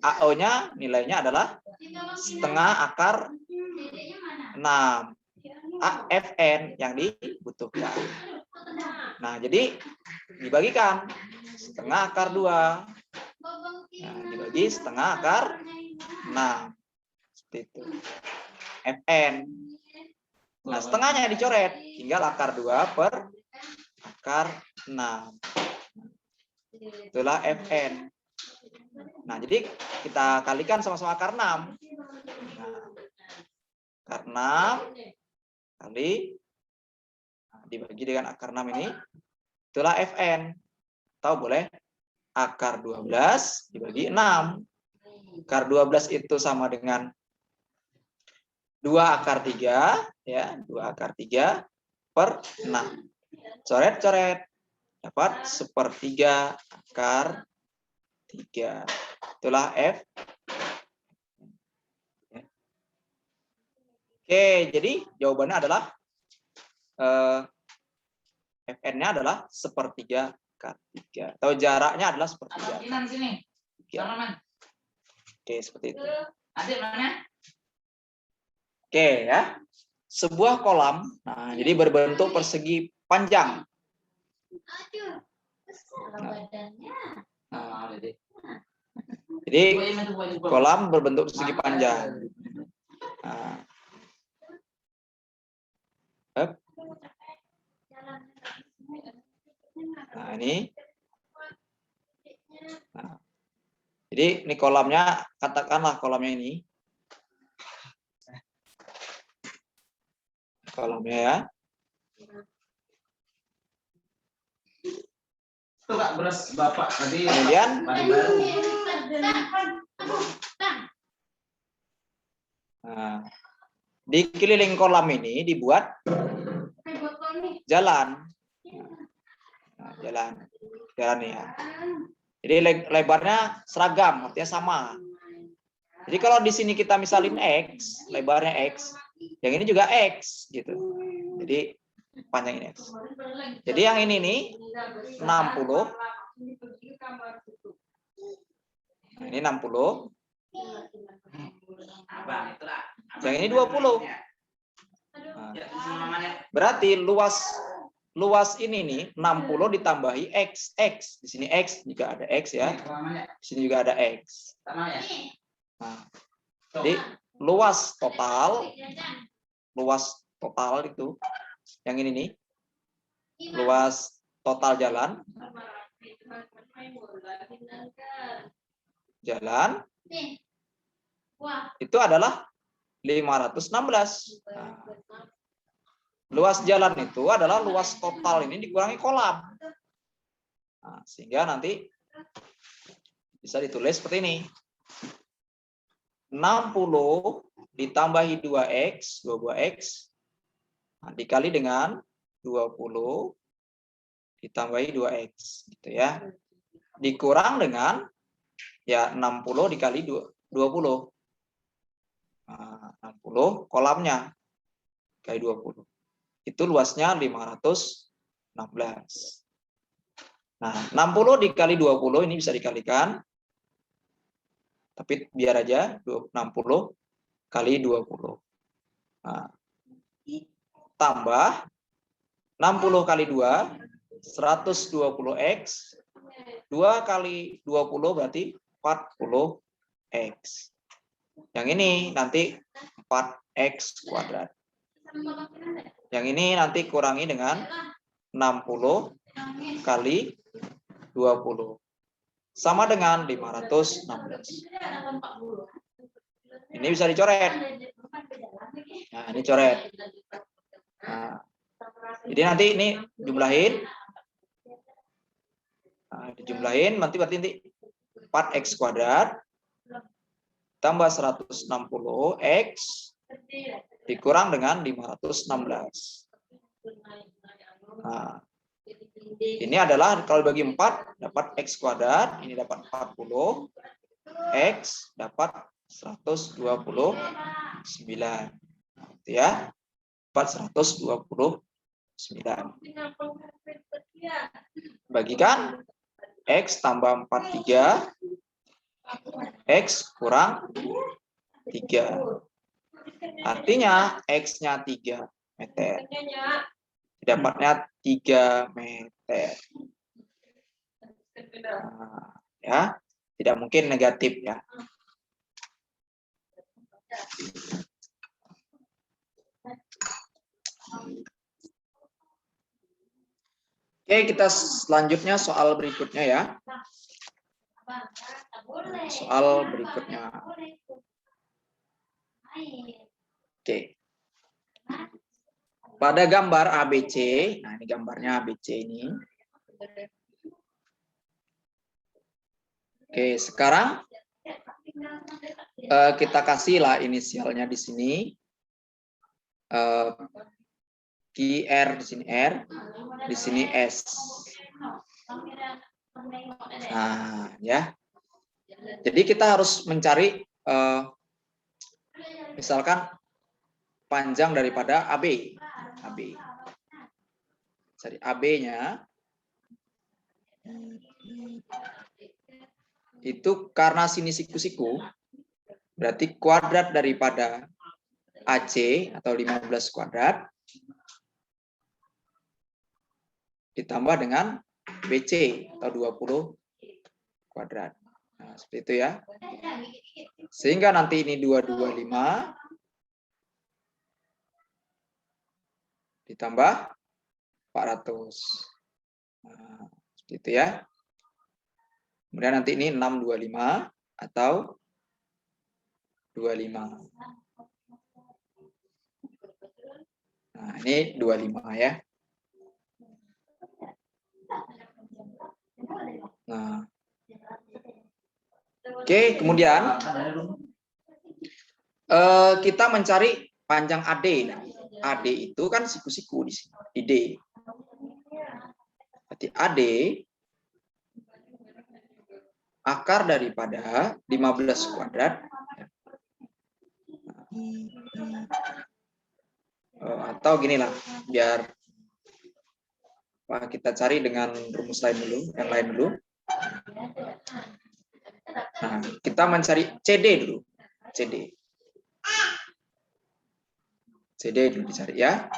AO-nya nilainya adalah setengah akar 6. FN yang dibutuhkan. Nah, jadi dibagikan setengah akar 2. Nah, dibagi setengah akar 6. Seperti itu. FN. Nah, setengahnya dicoret. Tinggal akar 2 per akar 6. Itulah FN. Nah, jadi kita kalikan sama-sama akar 6. Nah, akar 6 kali dibagi dengan akar 6 ini. Itulah FN. Tahu boleh akar 12 dibagi 6. Akar 12 itu sama dengan 2 akar 3 ya, 2 akar 3 per 6. Coret-coret dapat 1/3 akar 3. Itulah F. Oke, jadi jawabannya adalah FN-nya adalah 1/3 akar 3. Atau jaraknya adalah 1/3. Oke, seperti itu. Oke ya. Sebuah kolam, nah, jadi berbentuk persegi panjang. Nah, jadi kolam berbentuk persegi panjang. Nah, Up. Nah, ini. Nah, jadi ini kolomnya, katakanlah kolomnya ini. Kolomnya ya. Itu Kak, beras Bapak tadi. Kemudian nah, di keliling kolam ini dibuat jalan. Nah, jalan ya. Jadi lebarnya seragam, artinya sama. Jadi kalau di sini kita misalin X, lebarnya X, yang ini juga X gitu. Jadi panjangnya X. Jadi yang ini nih 60. Nah, ini 60. Yang ini 20. Nah, berarti luas ini nih 60 ditambahi X. Di sini X juga ada X ya. Di sini juga ada X. Nah, jadi luas total itu yang ini nih, luas total jalan itu adalah 516. Nah, luas jalan itu adalah luas total ini dikurangi kolam. Nah, sehingga nanti bisa ditulis seperti ini. 60 ditambahi 2X, 22X, nah, dikali dengan 20 ditambahi 2X, gitu ya. Dikurang dengan ya 60 dikali 20. Nah, 60 kolamnya kali 20. Itu luasnya 516. Nah, 60 dikali 20 ini bisa dikalikan. Tapi biar aja 60 kali 20. Nah, tambah 60 kali 2, 120X. 2 kali 20 berarti 40X. Yang ini nanti 4X kuadrat. Yang ini nanti kurangi dengan 60 kali 20. Sama dengan 516. Ini bisa dicoret. Nah, ini coret. Nah, jadi nanti ini jumlahin. Nah, dijumlahin nanti berarti nanti 4X kuadrat tambah 160X dikurang dengan 516. Nah, ini adalah kalau bagi 4 dapat X kuadrat, ini dapat 40, X dapat 129. Gitu ya. Dapat 129. Bagikan X tambah 43, X kurang 3. Artinya X-nya 3 meter. Dapatnya 3 meter. Nah, ya, tidak mungkin negatif ya. Oke, kita selanjutnya soal berikutnya ya. Soal berikutnya. Oke. Pada gambar ABC, nah ini gambarnya ABC ini. Oke, sekarang kita kasihlah inisialnya di sini. QR di sini R, di sini S. Nah, ya. Jadi kita harus mencari misalkan panjang daripada AB. Jadi AB-nya itu karena sini siku-siku, berarti kuadrat daripada AC atau 15 kuadrat ditambah dengan BC atau 20 kuadrat. Nah, seperti itu ya. Sehingga nanti ini 225 ditambah 400. Nah, seperti itu ya. Kemudian nanti ini 625 atau 25. Nah, ini 25 ya. Nah. Oke, kemudian kita mencari panjang AD. AD itu kan siku-siku di sini, di D. Berarti AD akar daripada 15 kuadrat atau gini lah, biar kita cari dengan rumus lain dulu, yang lain dulu. Nah, kita mencari CD dulu. CD dulu dicari ya.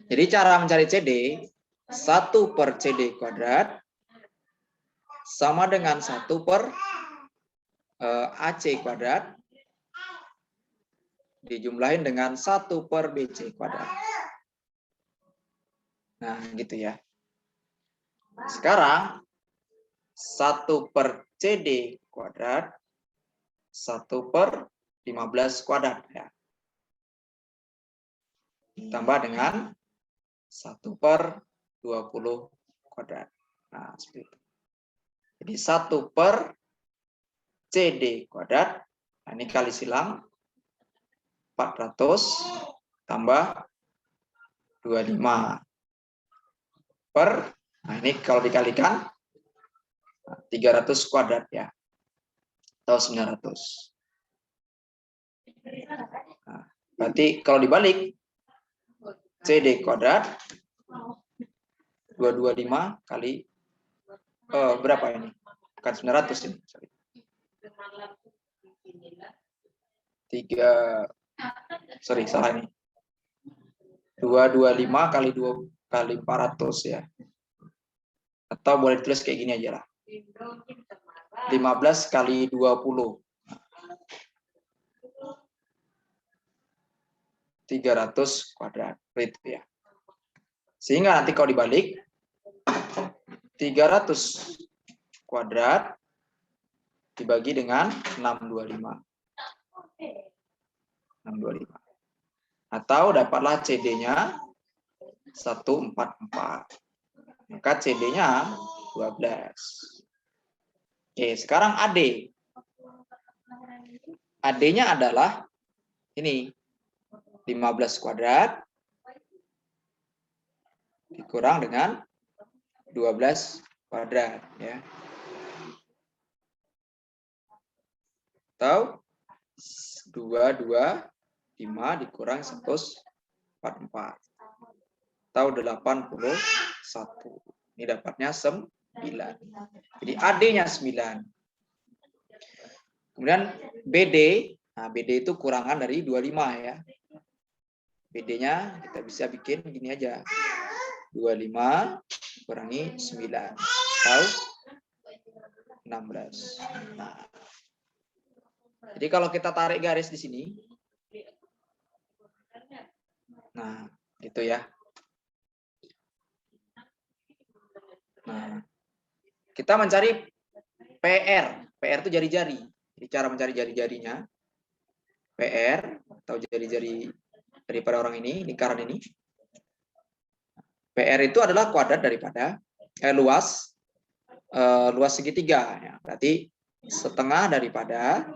Jadi cara mencari CD, 1 per CD kuadrat sama dengan 1 per AC kuadrat dijumlahin dengan 1 per BC kuadrat. Nah, gitu ya. Sekarang 1 per CD kuadrat 1 per 15 kuadrat ya. Tambah dengan 1 per 20 kuadrat. Nah, seperti itu. Jadi 1 per CD kuadrat, nah ini kali silang 400 tambah 25 per, nah ini kalau dikalikan 300 kuadrat ya, atau 900. Nah, berarti kalau dibalik CD kuadrat 225 kali berapa ini? Bukan 900 ini. Sorry. 3 salah ini. 225 kali 2 kali 400 ya. Atau boleh ditulis kayak gini aja lah. 15 kali 20. 300 kuadrat itu ya. Sehingga nanti kalau dibalik 300 kuadrat dibagi dengan 625. 625. Atau dapatlah CD-nya 144. Maka CD-nya 12. Oke, sekarang AD. AD-nya adalah ini 15 kuadrat dikurang dengan 12 kuadrat ya. Atau 225 dikurang 144. Atau 81. Ini dapatnya 9. Jadi AD-nya 9. Kemudian BD, nah BD itu kurangan dari 25 ya. BD-nya kita bisa bikin gini aja. 25 kurangi 9 atau 16. Nah, jadi kalau kita tarik garis di sini, nah itu ya. Nah, kita mencari PR. PR itu jari-jari. Jadi cara mencari jari-jarinya, PR atau jari-jari daripada orang ini, lingkaran ini. PR itu adalah kuadrat daripada luas segitiga. Ya. Berarti setengah daripada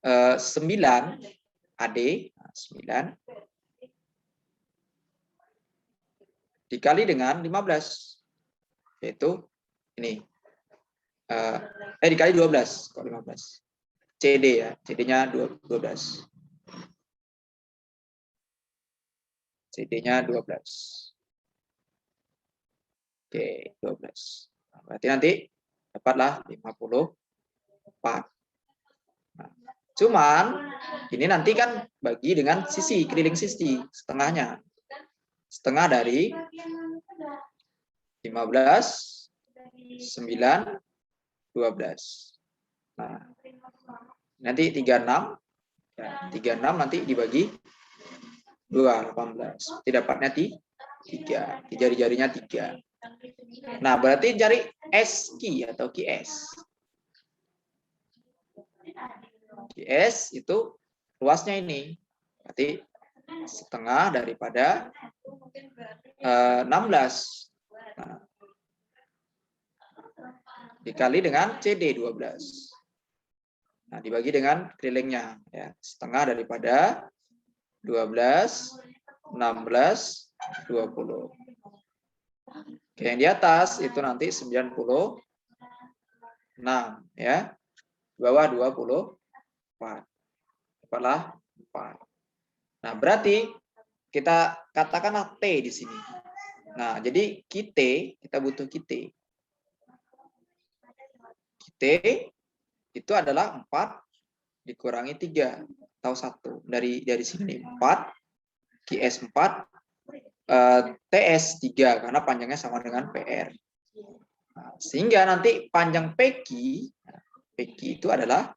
9 AD, 9 dikali dengan 15, yaitu ini. Dikali 12, kalau 15. CD ya, CD-nya 12. CD-nya 12. Oke, 12. Nah, berarti nanti dapatlah 54. Nah, cuman ini nanti kan bagi dengan sisi, keliling sisi, setengahnya. Setengah dari 15, 9, 12. Nah, nanti 36. Ya, 36 nanti dibagi 2, 18. Berarti dapatnya 3. Jari-jarinya 3. Nah, berarti cari SQ atau QS. QS itu luasnya ini. Berarti setengah daripada 16. Nah, dikali dengan CD 12. Nah, dibagi dengan kelilingnya. Ya, setengah daripada 12, 16, 20. Oke, yang di atas itu nanti 96 ya. Di bawah 24. Dapatlah 4. Nah, berarti kita katakanlah T di sini. Nah, jadi kita butuh kita. Kita itu adalah 4 dikurangi 3 atau 1. Dari sini 4, QS 4, TS 3 karena panjangnya sama dengan PR. Nah, sehingga nanti panjang PQ itu adalah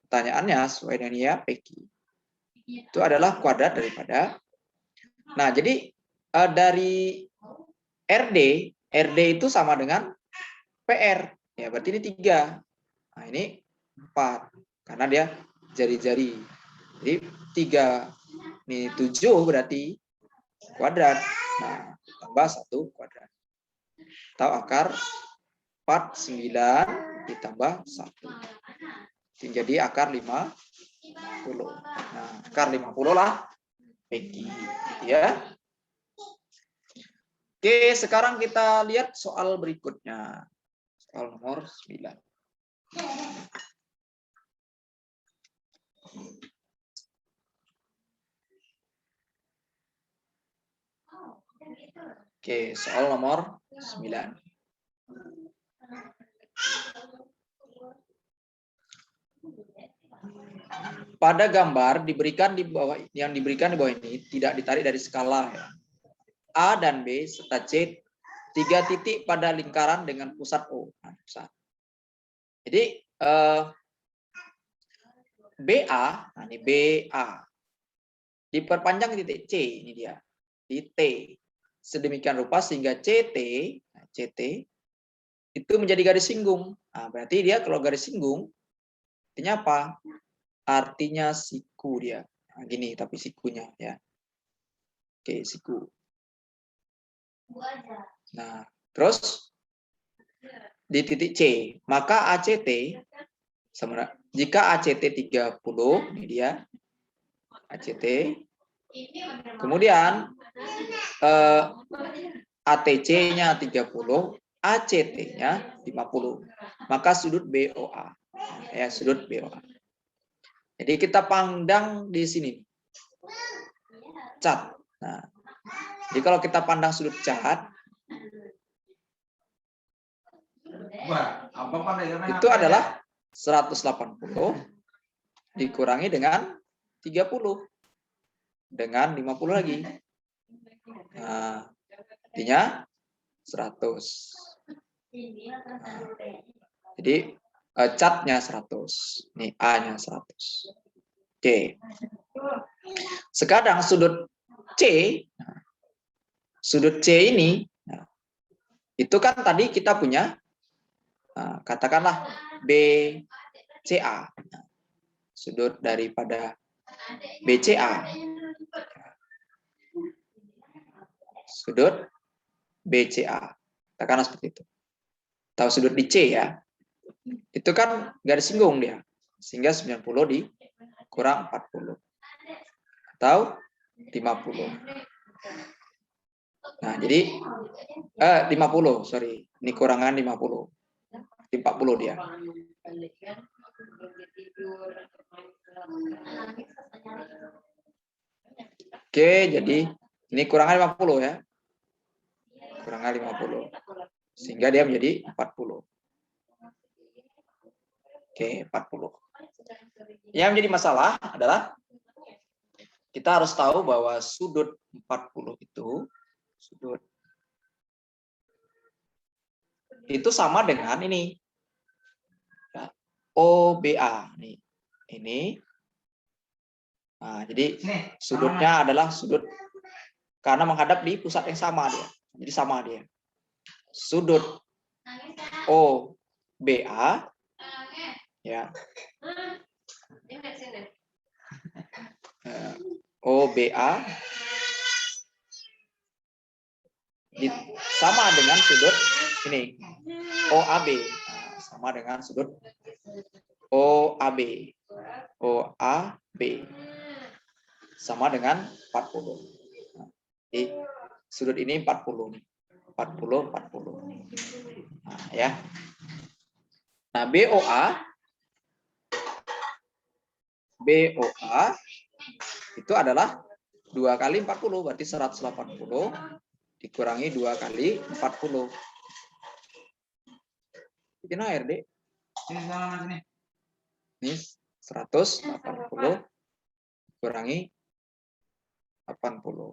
pertanyaannya sesuai dengan ya PQ. Itu adalah kuadrat daripada. Nah, jadi dari RD itu sama dengan PR. Ya, berarti ini 3. Nah, ini 4 karena dia jari-jari. Jadi 3 ini 7 berarti kuadrat. Nah, tambah 1 kuadrat. Atau akar 49 ditambah 1. Jadi akar 50. Nah, akar 50 lah PQ, ya. Oke, sekarang kita lihat soal berikutnya. Soal nomor 9. Oke, soal nomor 9. Pada gambar diberikan di bawah ini tidak ditarik dari skala ya. A dan B serta C 3 titik pada lingkaran dengan pusat O. Nah, pusat. Jadi BA, nah ini BA diperpanjang titik C, ini dia di T sedemikian rupa sehingga CT itu menjadi garis singgung. Nah, berarti dia kalau garis singgung artinya apa? Artinya siku dia. Nah, gini tapi sikunya ya. Oke, siku. Nah, terus di titik C, maka ACT sama jika ACT 30 ini dia ACT. Kemudian ATC-nya 30, ACT-nya 50. Maka sudut BOA. Ya, sudut BOA. Jadi kita pandang di sini. Cat. Nah, jadi kalau kita pandang sudut cat itu adalah 180 dikurangi dengan 30 dengan 50 lagi. Nah, artinya 100. Nah, jadi catnya 100. Ini A-nya 100. Oke. Sekarang sudut C ini itu kan tadi kita punya katakanlah BCA. Sudut daripada BCA. Sudut BCA. Katakanlah seperti itu. Tahu sudut di C ya. Itu kan garis singgung dia. Sehingga 90 dikurang 40. Atau 50. Nah, jadi 50, sorry. Ini kurangan 50. 40 dia. Oke, jadi ini kurangan 50 ya. Kurangan 50. Sehingga dia menjadi 40. Oke, 40. Yang menjadi masalah adalah kita harus tahu bahwa sudut 40 itu sama dengan ini. OBA nih. Ini Nah, jadi Nih, sudutnya adalah sudut karena menghadap di pusat yang sama dia. Jadi sama dia. Sudut OBA ya. OBA sama dengan sudut ini OAB. Nah, sama dengan sudut OAB. OAB sama dengan 40. Nah, jadi sudut ini 40 nih. 40 40. Nah, ya. Nah, BOA itu adalah 2 kali 40 berarti 180 dikurangi 2 kali 40. Bikin air, Dek. sini sama sini. Ini 180 kurangi 80.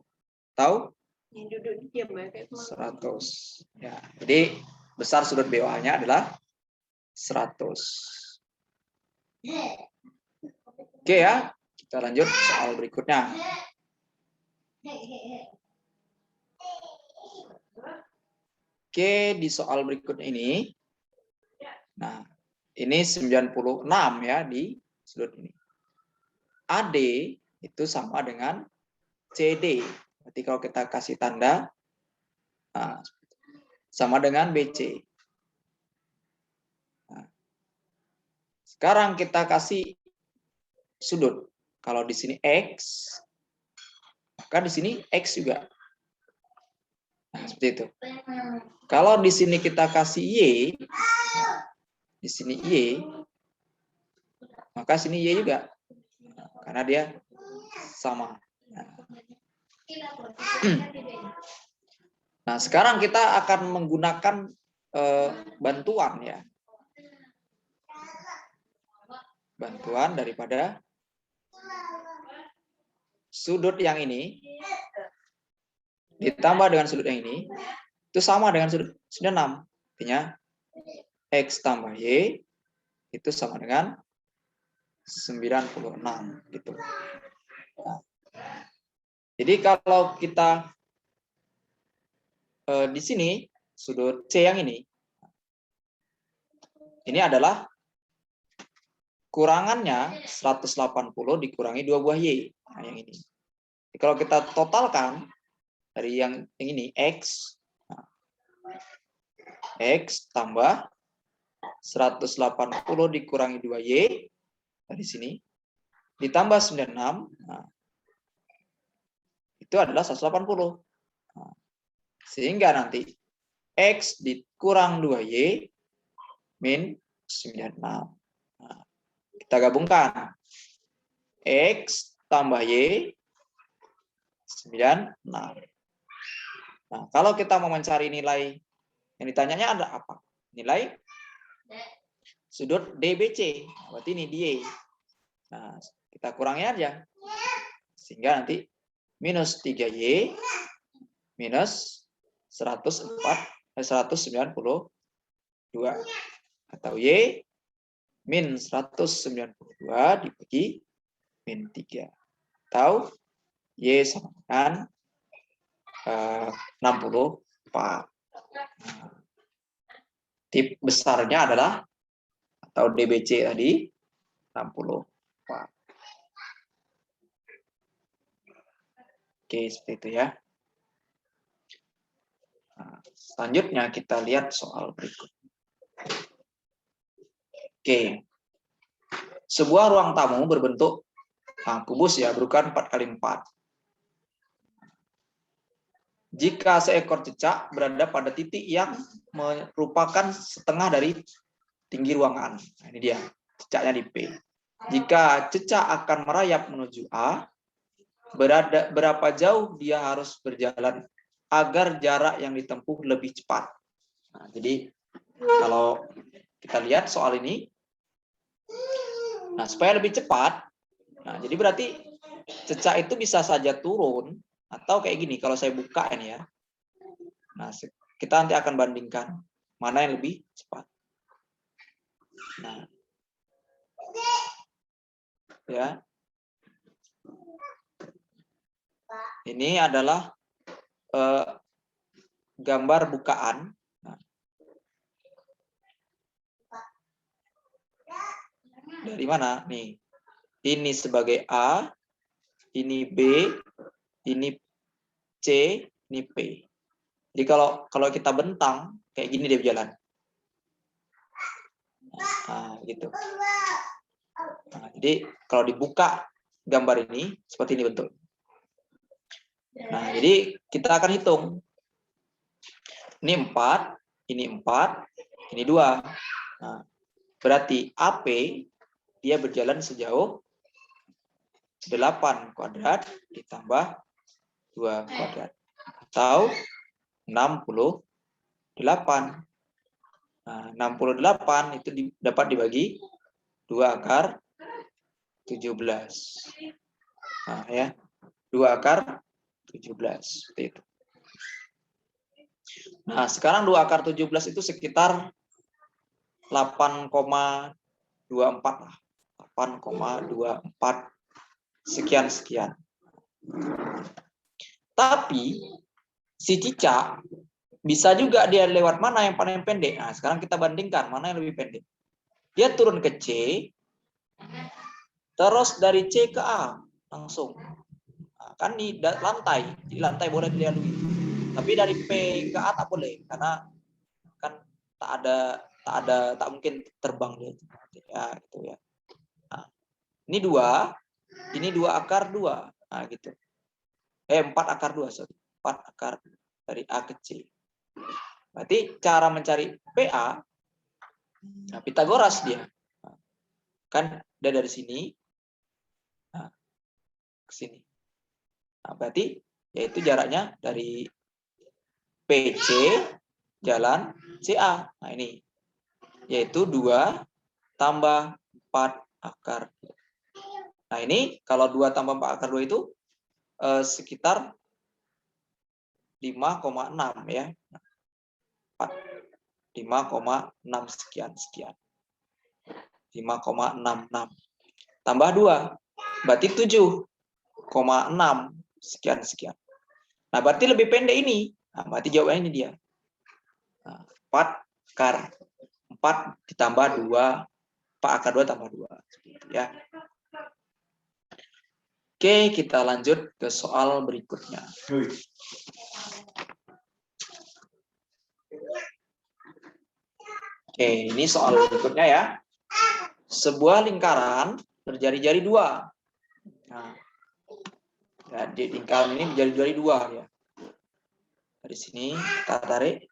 Tahu? 100. Ya, jadi besar sudut BOA-nya adalah 100. Oke ya, kita lanjut soal berikutnya. Oke, di soal berikutnya ini. Nah, ini 96 ya di sudut ini. AD itu sama dengan CD. Berarti kalau kita kasih tanda, nah, sama dengan BC. Nah, sekarang kita kasih sudut. Kalau di sini X, maka di sini X juga. Nah, seperti itu. Kalau di sini kita kasih Y, di sini Y, maka sini Y juga. Karena dia sama. Nah, sekarang kita akan menggunakan bantuan ya. Bantuan daripada sudut yang ini ditambah dengan sudut yang ini itu sama dengan sudut 96. Artinya X tambah Y itu sama dengan 96 gitu. Nah, jadi kalau kita di sini sudut C yang ini adalah kurangannya 180 dikurangi 2 buah Y. Nah, yang ini. Jadi kalau kita totalkan dari yang ini X, nah, X tambah 180 dikurangi 2Y dari sini ditambah 96, nah, itu adalah 180. Nah, sehingga nanti X dikurang 2Y min 96. Nah, kita gabungkan. X tambah Y 96. Nah, kalau kita mau mencari nilai yang ditanyanya ada apa? Nilai sudut DBC. Berarti ini dia. Nah, kita kurangi aja. Sehingga nanti minus 3Y minus 192 atau Y min 192 dibagi min 3 atau Y sama dengan 64. Tip besarnya adalah atau DBC tadi 64. Oke, seperti itu ya. Nah, selanjutnya kita lihat soal berikut. Oke. Sebuah ruang tamu berbentuk kubus ya, berukuran 4x4. Jika seekor cecak berada pada titik yang merupakan setengah dari tinggi ruangan. Nah, ini dia, cecaknya di P. Jika cecak akan merayap menuju A, berapa jauh dia harus berjalan agar jarak yang ditempuh lebih cepat. Nah, jadi kalau kita lihat soal ini, nah supaya lebih cepat, nah jadi berarti cecak itu bisa saja turun atau kayak gini. Kalau saya buka ini ya, nah kita nanti akan bandingkan mana yang lebih cepat. Nah, ya. Ini adalah gambar bukaan. Nah, dari mana? Nih. Ini sebagai A, ini B, ini C, ini P. Jadi kalau kita bentang kayak gini dia berjalan. Nah, gitu. Nah, jadi kalau dibuka gambar ini seperti ini bentuk. Nah, jadi kita akan hitung. Ini 4, ini 4, ini 2. Nah, berarti AP dia berjalan sejauh 8 kuadrat ditambah 2 kuadrat atau 68. Nah, 68 itu dapat dibagi 2 akar 17. Nah, ya. 2 akar 17 seperti itu. Nah, sekarang 2 akar 17 itu sekitar 8,24 lah. 8,24 sekian. Tapi si cicak bisa juga dia lewat mana yang paling pendek. Nah, sekarang kita bandingkan mana yang lebih pendek. Dia turun ke C, terus dari C ke A langsung. Nah, kan di lantai, di lantai boleh dilalui. Tapi dari P ke A tak boleh karena kan tak mungkin terbang dia. Ya, gitu ya. Nah, ini 2 akar 2. Nah, gitu. 4 akar 2, sorry. 4 akar dari A ke C. Berarti cara mencari PA, nah, Pitagoras dia. Nah, kan dia dari sini ke sini. Nah, berarti yaitu jaraknya dari PC jalan CA. Nah, ini yaitu 2 tambah 4 akar 2. Nah, ini kalau 2 tambah 4 akar 2 itu sekitar 5,6 ya. 5,6 sekian. 5,66 tambah 2 berarti 7,6 sekian. Nah, berarti lebih pendek ini. Nah, berarti jawabannya ini dia. Nah, 4 akar 4 ditambah 2, 4 akar 2 tambah 2. Ya. Oke, kita lanjut ke soal berikutnya. Oke, ini soal berikutnya ya. Sebuah lingkaran berjari-jari 2. Nah, ya, di lingkaran ini berjari-jari 2 ya. Dari sini kita tarik.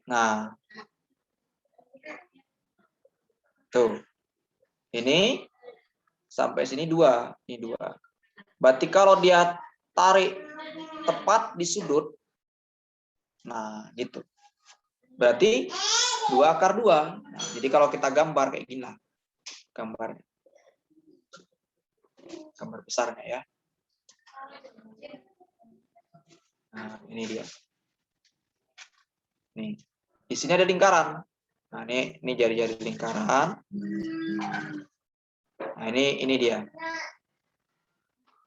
Nah, tuh. Ini sampai sini 2. Ini 2. Berarti kalau dia tarik tepat di sudut, nah gitu. Berarti 2 akar 2. Nah, jadi kalau kita gambar kayak gini lah. Gambar besarnya ya. Nah, ini dia. Nih. Di sini ada lingkaran. Nah, ini jari-jari lingkaran. Nah, ini dia.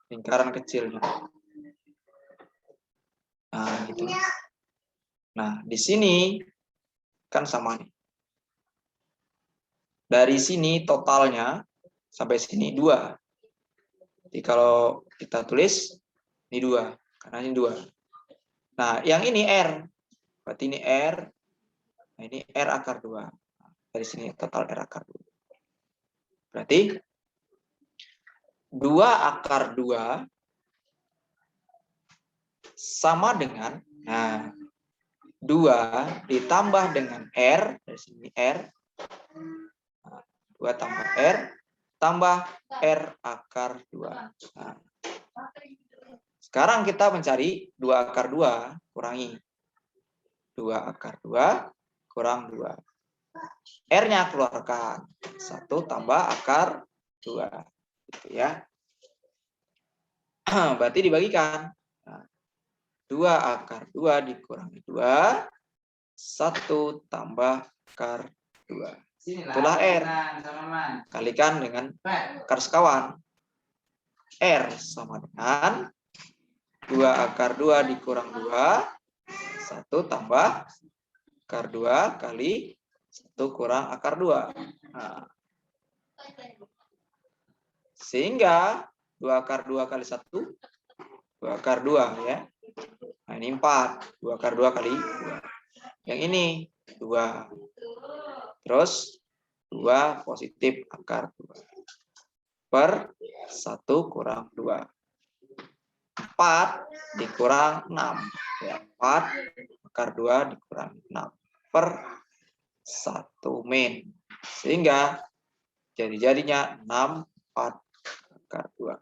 Lingkaran kecilnya. Nah, gitu. Nah, di sini kan sama nih. Dari sini totalnya sampai sini 2. Jadi kalau kita tulis ini 2, karena ini 2. Nah, yang ini R. Berarti ini R. Nah, ini R akar 2. Dari sini total R akar 2. Berarti 2 akar 2 sama dengan, nah, 2 ditambah dengan R, dari sini R, 2 tambah R, tambah R akar 2. Nah, sekarang kita mencari 2 akar 2, kurangi. 2 akar 2, kurang 2. R-nya keluarkan. 1 tambah akar 2. Gitu ya. Berarti dibagikan. Nah, 2 akar 2 dikurangi 2. 1 tambah akar 2. Itulah R. Kalikan dengan akar sekawan. R sama dengan 2 akar 2 dikurang 2, 1 tambah akar 2 kali 1 kurang akar 2. Nah, sehingga 2 akar 2 kali 1, 2 akar 2 ya. Nah, ini 4, 2 akar 2 kali 2. Yang ini 2. Terus 2 positif akar 2 per 1 kurang 2. 4 dikurang 6. Ya, 4 akar 2 dikurang 6 per 1 min. Sehingga jadinya 6 4 akar 2.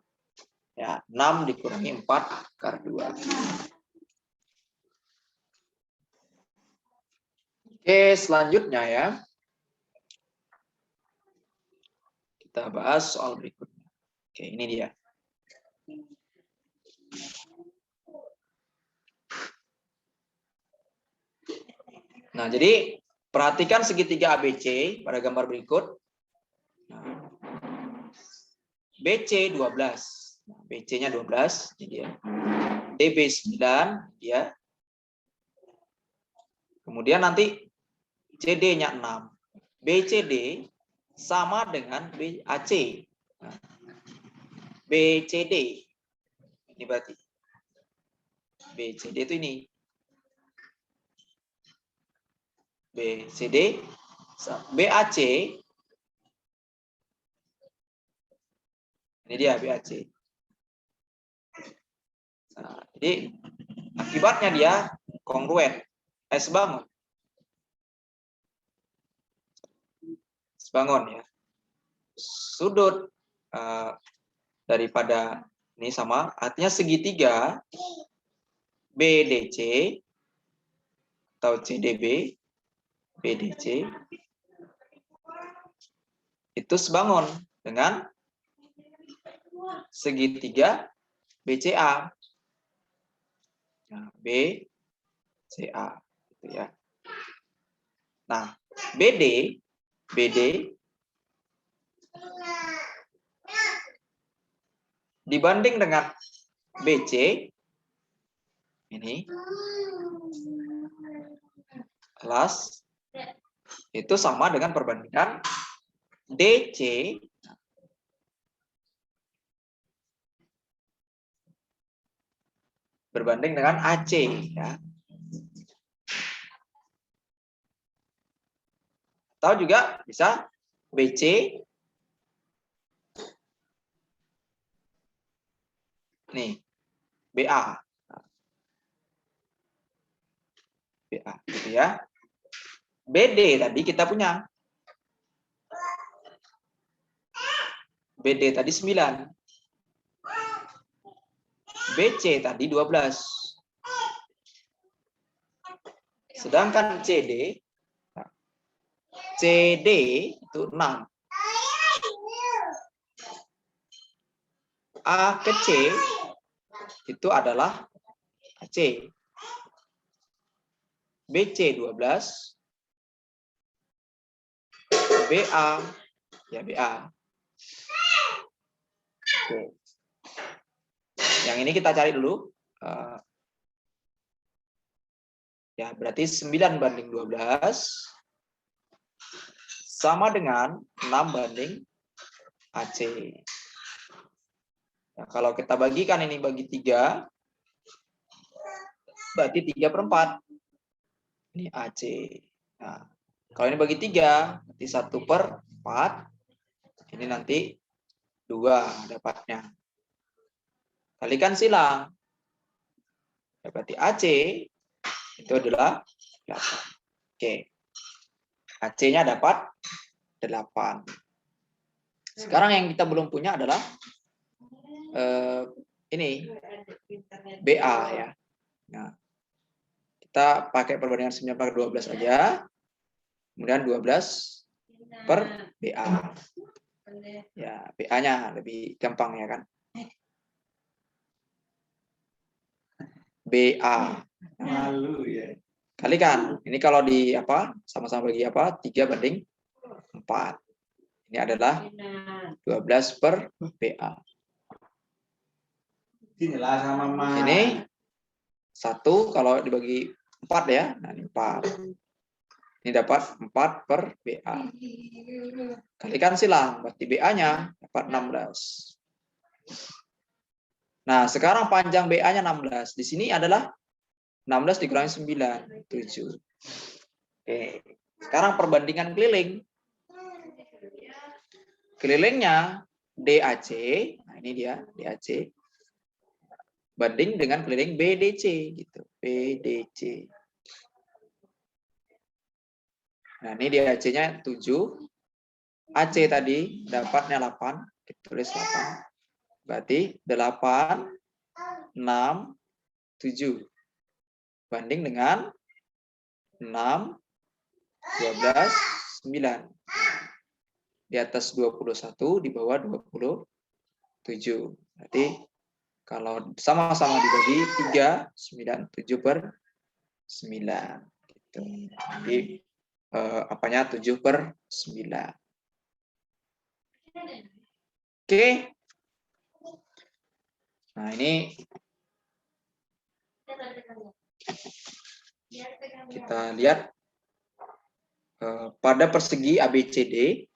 Ya, 6 dikurangi 4 akar 2. Oke, selanjutnya ya. Kita bahas soal berikutnya. Oke, ini dia. Nah, jadi perhatikan segitiga ABC pada gambar berikut. Nah, BC 12. Nah, BC-nya 12, ini dia. DB 9, ya. Kemudian nanti CD-nya 6. BCD sama dengan BAC. Nah, BCD. Ini berarti. BCD itu ini. BCD. BAC. Ini dia BAC. Nah, jadi akibatnya dia kongruen. Sebangun. Sebangun ya. Sudut daripada ini sama, artinya segitiga BDC atau CDB, BDC itu sebangun dengan segitiga BCA. Nah, BCA gitu ya. Nah, BD dibanding dengan BC ini kelas itu sama dengan perbandingan DC berbanding dengan AC ya. Atau juga bisa BC nih BA. BA gitu ya. BD tadi kita punya. BD tadi 9. BC tadi 12. Sedangkan CD itu 6. A ke C itu adalah AC. BC 12. BA ya BA. Oke. Yang ini kita cari dulu. Ya, berarti 9 banding 12 sama dengan 6 banding AC. Nah, kalau kita bagikan ini bagi 3, berarti 3/4. Ini AC. Nah, kalau ini bagi 3, berarti 1/4. Ini nanti 2 dapatnya. Kalikan silang. Berarti AC itu adalah 8. Oke. AC-nya dapat 8. Sekarang yang kita belum punya adalah ini BA ya. Nah, kita pakai perbandingan 9/12 saja. Kemudian 12 per BA. Ya, BA-nya lebih gampang ya kan. BA. Malu ya. Kalikan. Ini kalau di apa? Sama-sama bagi apa? 3/4. Ini adalah 12 per BA. Inilah sama Mama. Ini 1 kalau dibagi 4 ya. Nah, ini 4. Ini dapat 4 per BA. Kalikan silang, berarti BA-nya dapat 16. Nah, sekarang panjang BA-nya 16. Di sini adalah 16 dikurangi 9, 7. Oke. Sekarang perbandingan keliling. Kelilingnya DAC, nah ini dia DAC, banding dengan keliling BDC gitu, BDC. Nah, ini DAC-nya 7, AC tadi dapatnya 8, kita tulis 8. Berarti 8, 6, 7. Banding dengan 6, 12, 9. Di atas 21, di bawah 27. Berarti kalau sama-sama dibagi 3, 9, 7 per 9. Gitu. Jadi apanya 7 per 9. Oke. Nah, ini kita lihat pada persegi ABCD.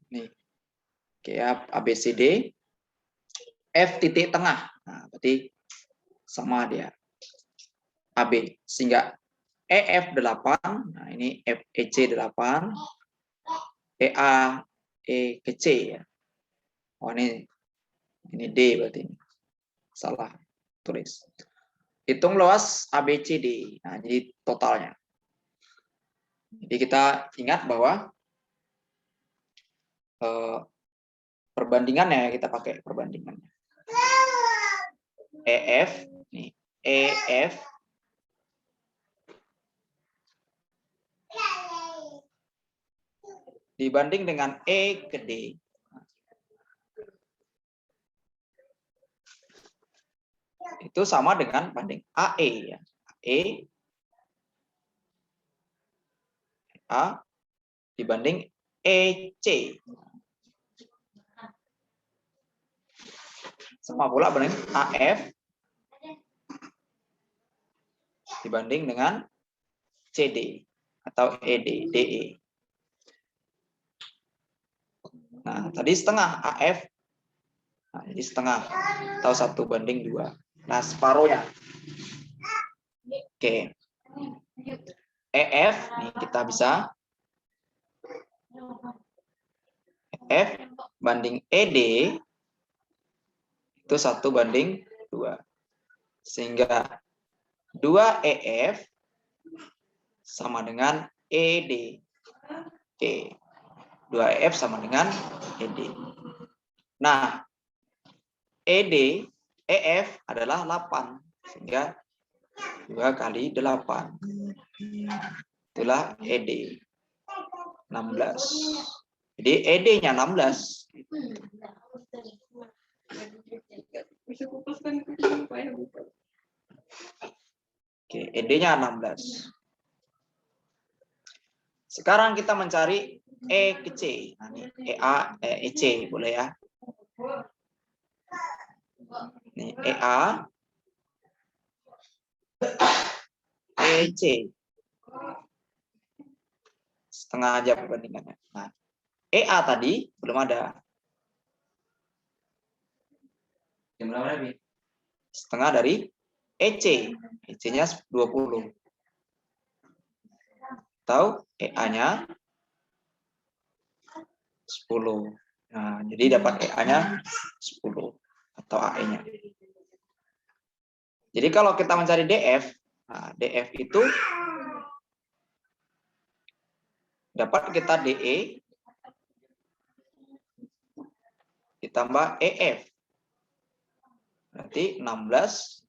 Nih, kayak ABCD, F titik tengah. Nah, berarti sama dia. AB. Sehingga EF 8, nah ini FEC 8, EA E ke C ya. Oh, ini D berarti ini. Salah tulis. Hitung luas ABCD. Nah, jadi totalnya. Jadi kita ingat bahwa perbandingannya kita pakai perbandingannya. EF nih, EF dibanding dengan E ke D. Itu sama dengan banding AE ya. AE A dibanding EC. Sama pula banding AF dibanding dengan CD atau ED, DE. Nah, tadi setengah AF. Nah, jadi setengah atau 1/2. Nah, separuhnya. Oke. EF nih kita bisa EF banding ED itu 1/2. Sehingga 2 EF sama dengan ED. Oke. 2 EF sama dengan ED. Nah, ED, EF adalah 8. Sehingga 2 kali 8. Itulah ED. 16. Jadi ED-nya 16. Oke, ED-nya 16. Sekarang kita mencari E ke C. Nah, ini EA, EC boleh ya. Ini EA, EC. Setengah aja perbandingannya. Nah, EA tadi belum ada. Setengah dari EC. EC-nya 20. Atau EA-nya 10. Nah, jadi dapat EA-nya 10 atau AE-nya. Jadi kalau kita mencari DF, nah, DF itu dapat kita DE ditambah EF. Berarti 16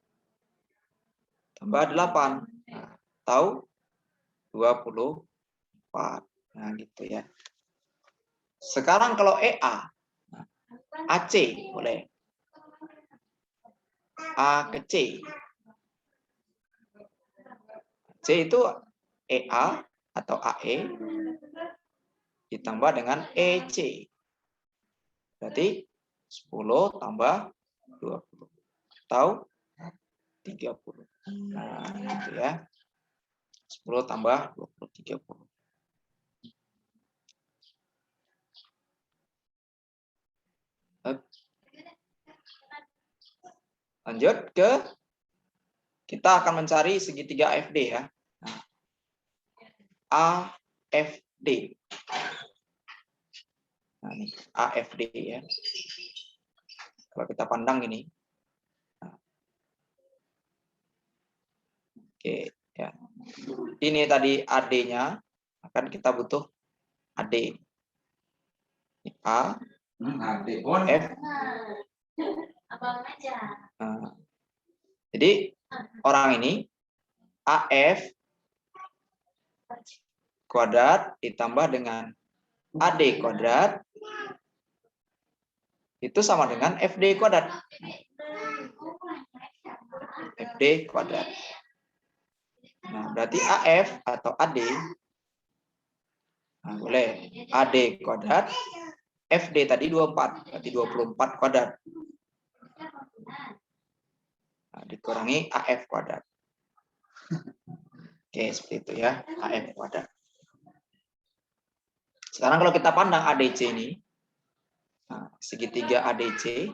tambah 8. Nah, atau 24. Nah, gitu ya. Sekarang kalau EA, nah, AC boleh. A ke C. C itu EA atau AE ditambah dengan EC. Berarti 10 tambah 20 atau 30. Nah, gitu ya. 10 tambah 20, 30. Lanjut ke kita akan mencari segitiga AFD ya. Nah, AFD. Nah, ini AFD ya. Kalau kita pandang ini. Nah. Oke, ya. Ini tadi AD-nya, akan kita butuh AD. A, F. Nah, jadi orang ini AF kuadrat ditambah dengan AD kuadrat itu sama dengan FD kuadrat. FD kuadrat. Nah, berarti AF atau AD, nah, boleh AD kuadrat, FD tadi 24, berarti 24 kuadrat. Nah, dikurangi AF kuadrat. Oke, seperti itu ya, AF kuadrat. Sekarang kalau kita pandang ADC ini, nah, segitiga ADC,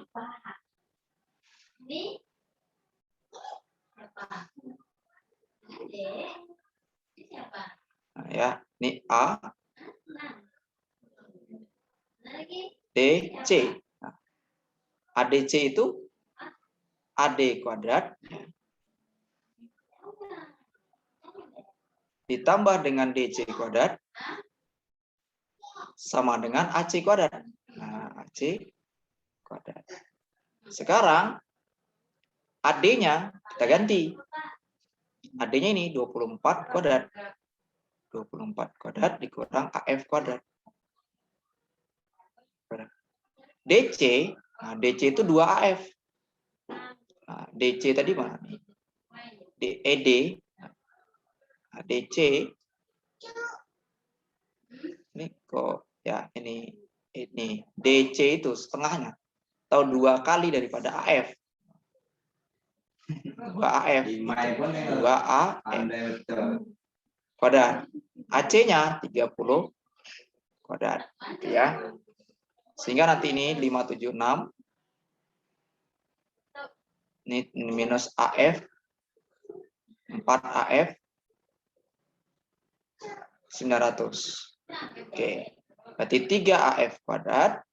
nah, ya, ini A, DC. Nah, ADC itu AD kuadrat ditambah dengan DC kuadrat sama dengan AC kuadrat. Nah, AC kuadrat. Sekarang AD-nya kita ganti. AD-nya ini 24 kuadrat. 24 kuadrat dikurang AF kuadrat. DC, nah DC itu 2AF. Nah, DC tadi mana nih? ED. Nah, DC ini kok ya ini DC itu setengahnya atau 2 kali daripada AF. 2 AF. 2 AF kuadrat. AC-nya 30 kuadrat ya. Sehingga nanti ini 576 ini minus AF 4 AF 900. Oke. Berarti 3 AF kuadrat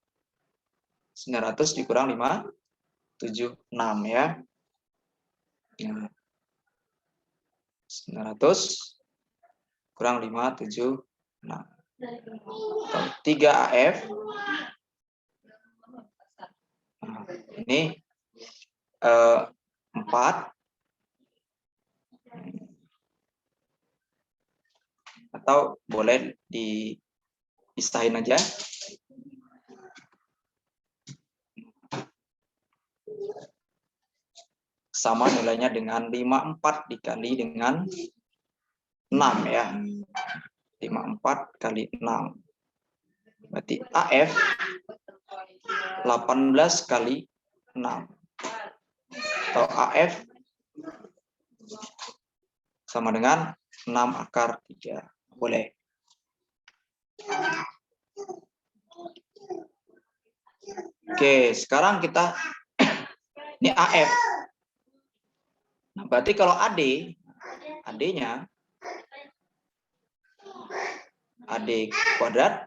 900 dikurang 576 ya. 900 kurang 576. Atau 3 AF. Nah, ini 4 atau boleh dipisahin aja. Sama nilainya dengan 54 dikali dengan 6 ya. 54 kali 6. Berarti AF 18 kali 6. Atau AF sama dengan 6 akar 3. Boleh. Oke, sekarang kita ini AF. Nah, berarti kalau AD-nya AD kuadrat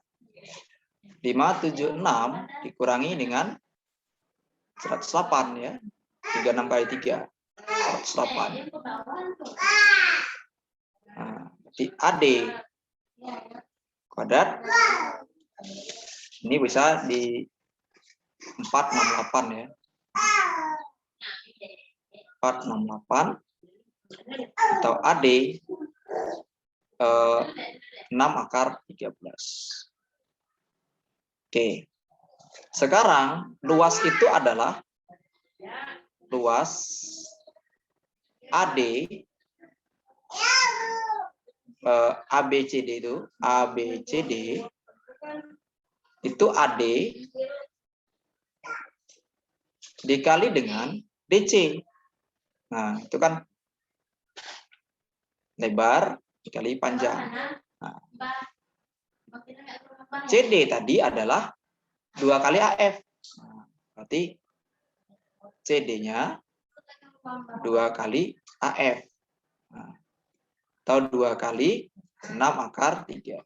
576 dikurangi dengan 108 ya. 36 kali 3. 108. Nah, berarti AD kuadrat ini bisa di 468 ya. 468 atau AD 6 akar 13. Oke. Sekarang luas itu adalah luas AD ABCD itu ABCD itu AD dikali dengan DC. Nah, itu kan lebar dikali panjang. Nah, CD tadi adalah 2 kali AF. Nah, berarti CD-nya 2 kali AF. Nah, atau 2 kali 6 akar 3.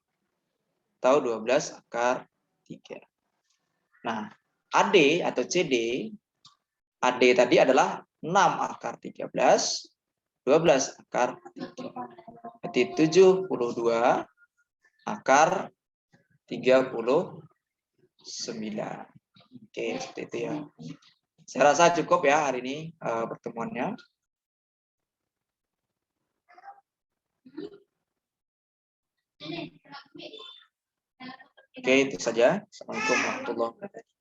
Atau 12 akar 3. Nah, AD atau CD, AD tadi adalah 6 akar 13, 12 akar 3. Berarti 72 akar 39. Oke, seperti itu ya. Saya rasa cukup ya hari ini pertemuannya. Oke, itu saja. Assalamualaikum warahmatullahi wabarakatuh.